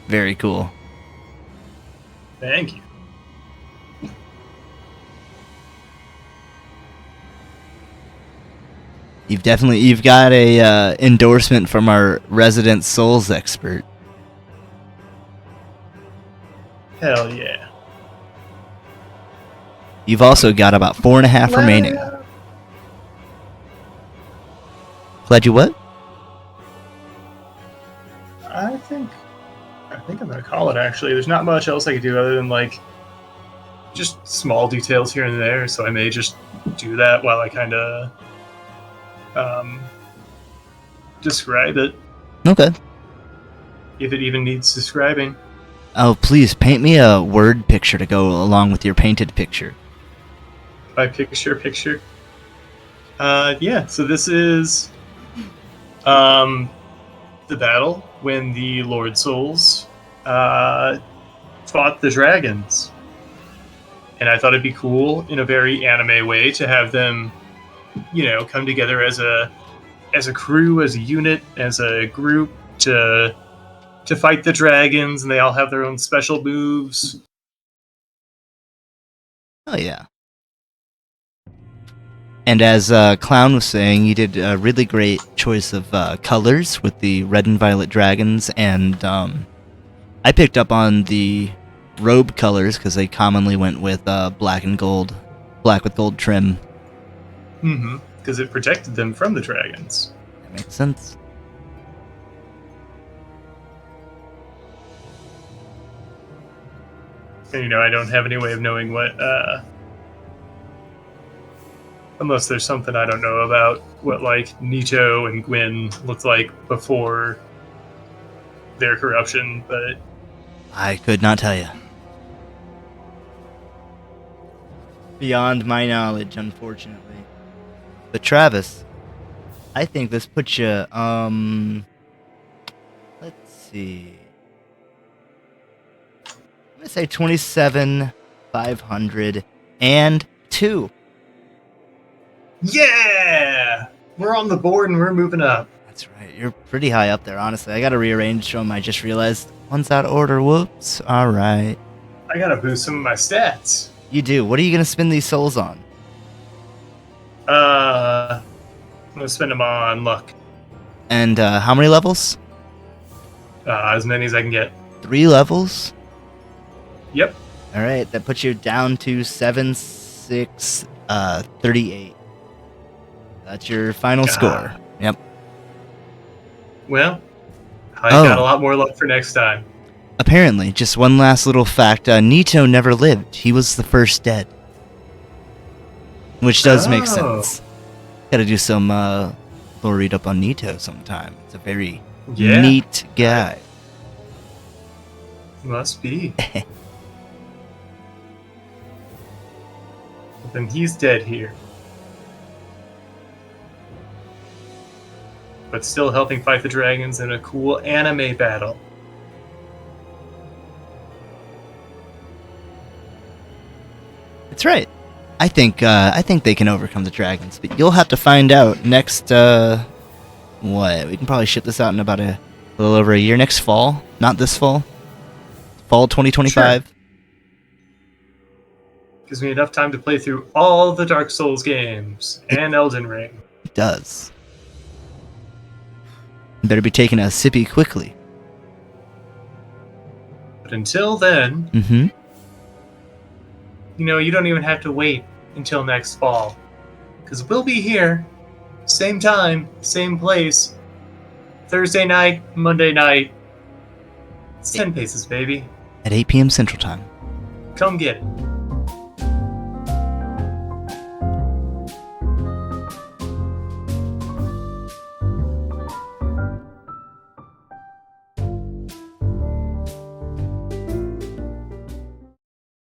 Very cool. Thank you. You've got a endorsement from our resident souls expert. Hell yeah. You've also got about 4.5 remaining. Glad you what? I think I'm gonna call it. Actually, there's not much else I could do other than like just small details here and there. So I may just do that while I kind of describe it, Okay. if it even needs describing. Oh, please paint me a word picture to go along with your painted picture. By picture. Yeah. So this is the battle when the Lord Souls fought the dragons, and I thought it'd be cool in a very anime way to have them, come together as a crew, as a unit, as a group to fight the dragons, and they all have their own special moves. Oh, yeah. And as Clown was saying, you did a really great choice of colors with the red and violet dragons, and I picked up on the robe colors because they commonly went with black with gold trim. Mm-hmm. Because it protected them from the dragons. That makes sense. And I don't have any way of knowing what, unless there's something I don't know about, what like Nito and Gwyn looked like before their corruption, but I could not tell you. Beyond my knowledge, unfortunately. But Travis, I think this puts you, let's see. I'm gonna say 27,502. yeah, we're on the board and we're moving up. That's right. You're pretty high up there, honestly. I gotta rearrange them. I just realized one's out of order. Whoops. All right. I gotta boost some of my stats. You do. What are you gonna spend these souls on? I'm gonna spend them on luck. And how many levels? As many as I can get. 3 levels. Yep. All right. That puts you down to 7,638. That's your final score. Yep. Well, I got a lot more luck for next time. Apparently, just one last little fact, Nito never lived. He was the first dead. Which does make sense. Gotta do some lore read up on Nito sometime. It's a very neat guy. Must be. Then he's dead here. But still helping fight the dragons in a cool anime battle. That's right. I think they can overcome the dragons, but you'll have to find out next. What? We can probably ship this out in about a little over a year. Next fall, not this fall. Fall 2025. Sure. Gives me enough time to play through all the Dark Souls games and Elden Ring. It does. You better be taking a sippy quickly. But until then, you don't even have to wait until next fall. Because we'll be here, same time, same place, Thursday night, Monday night. It's 10 paces, baby. At 8 p.m. Central Time. Come get it.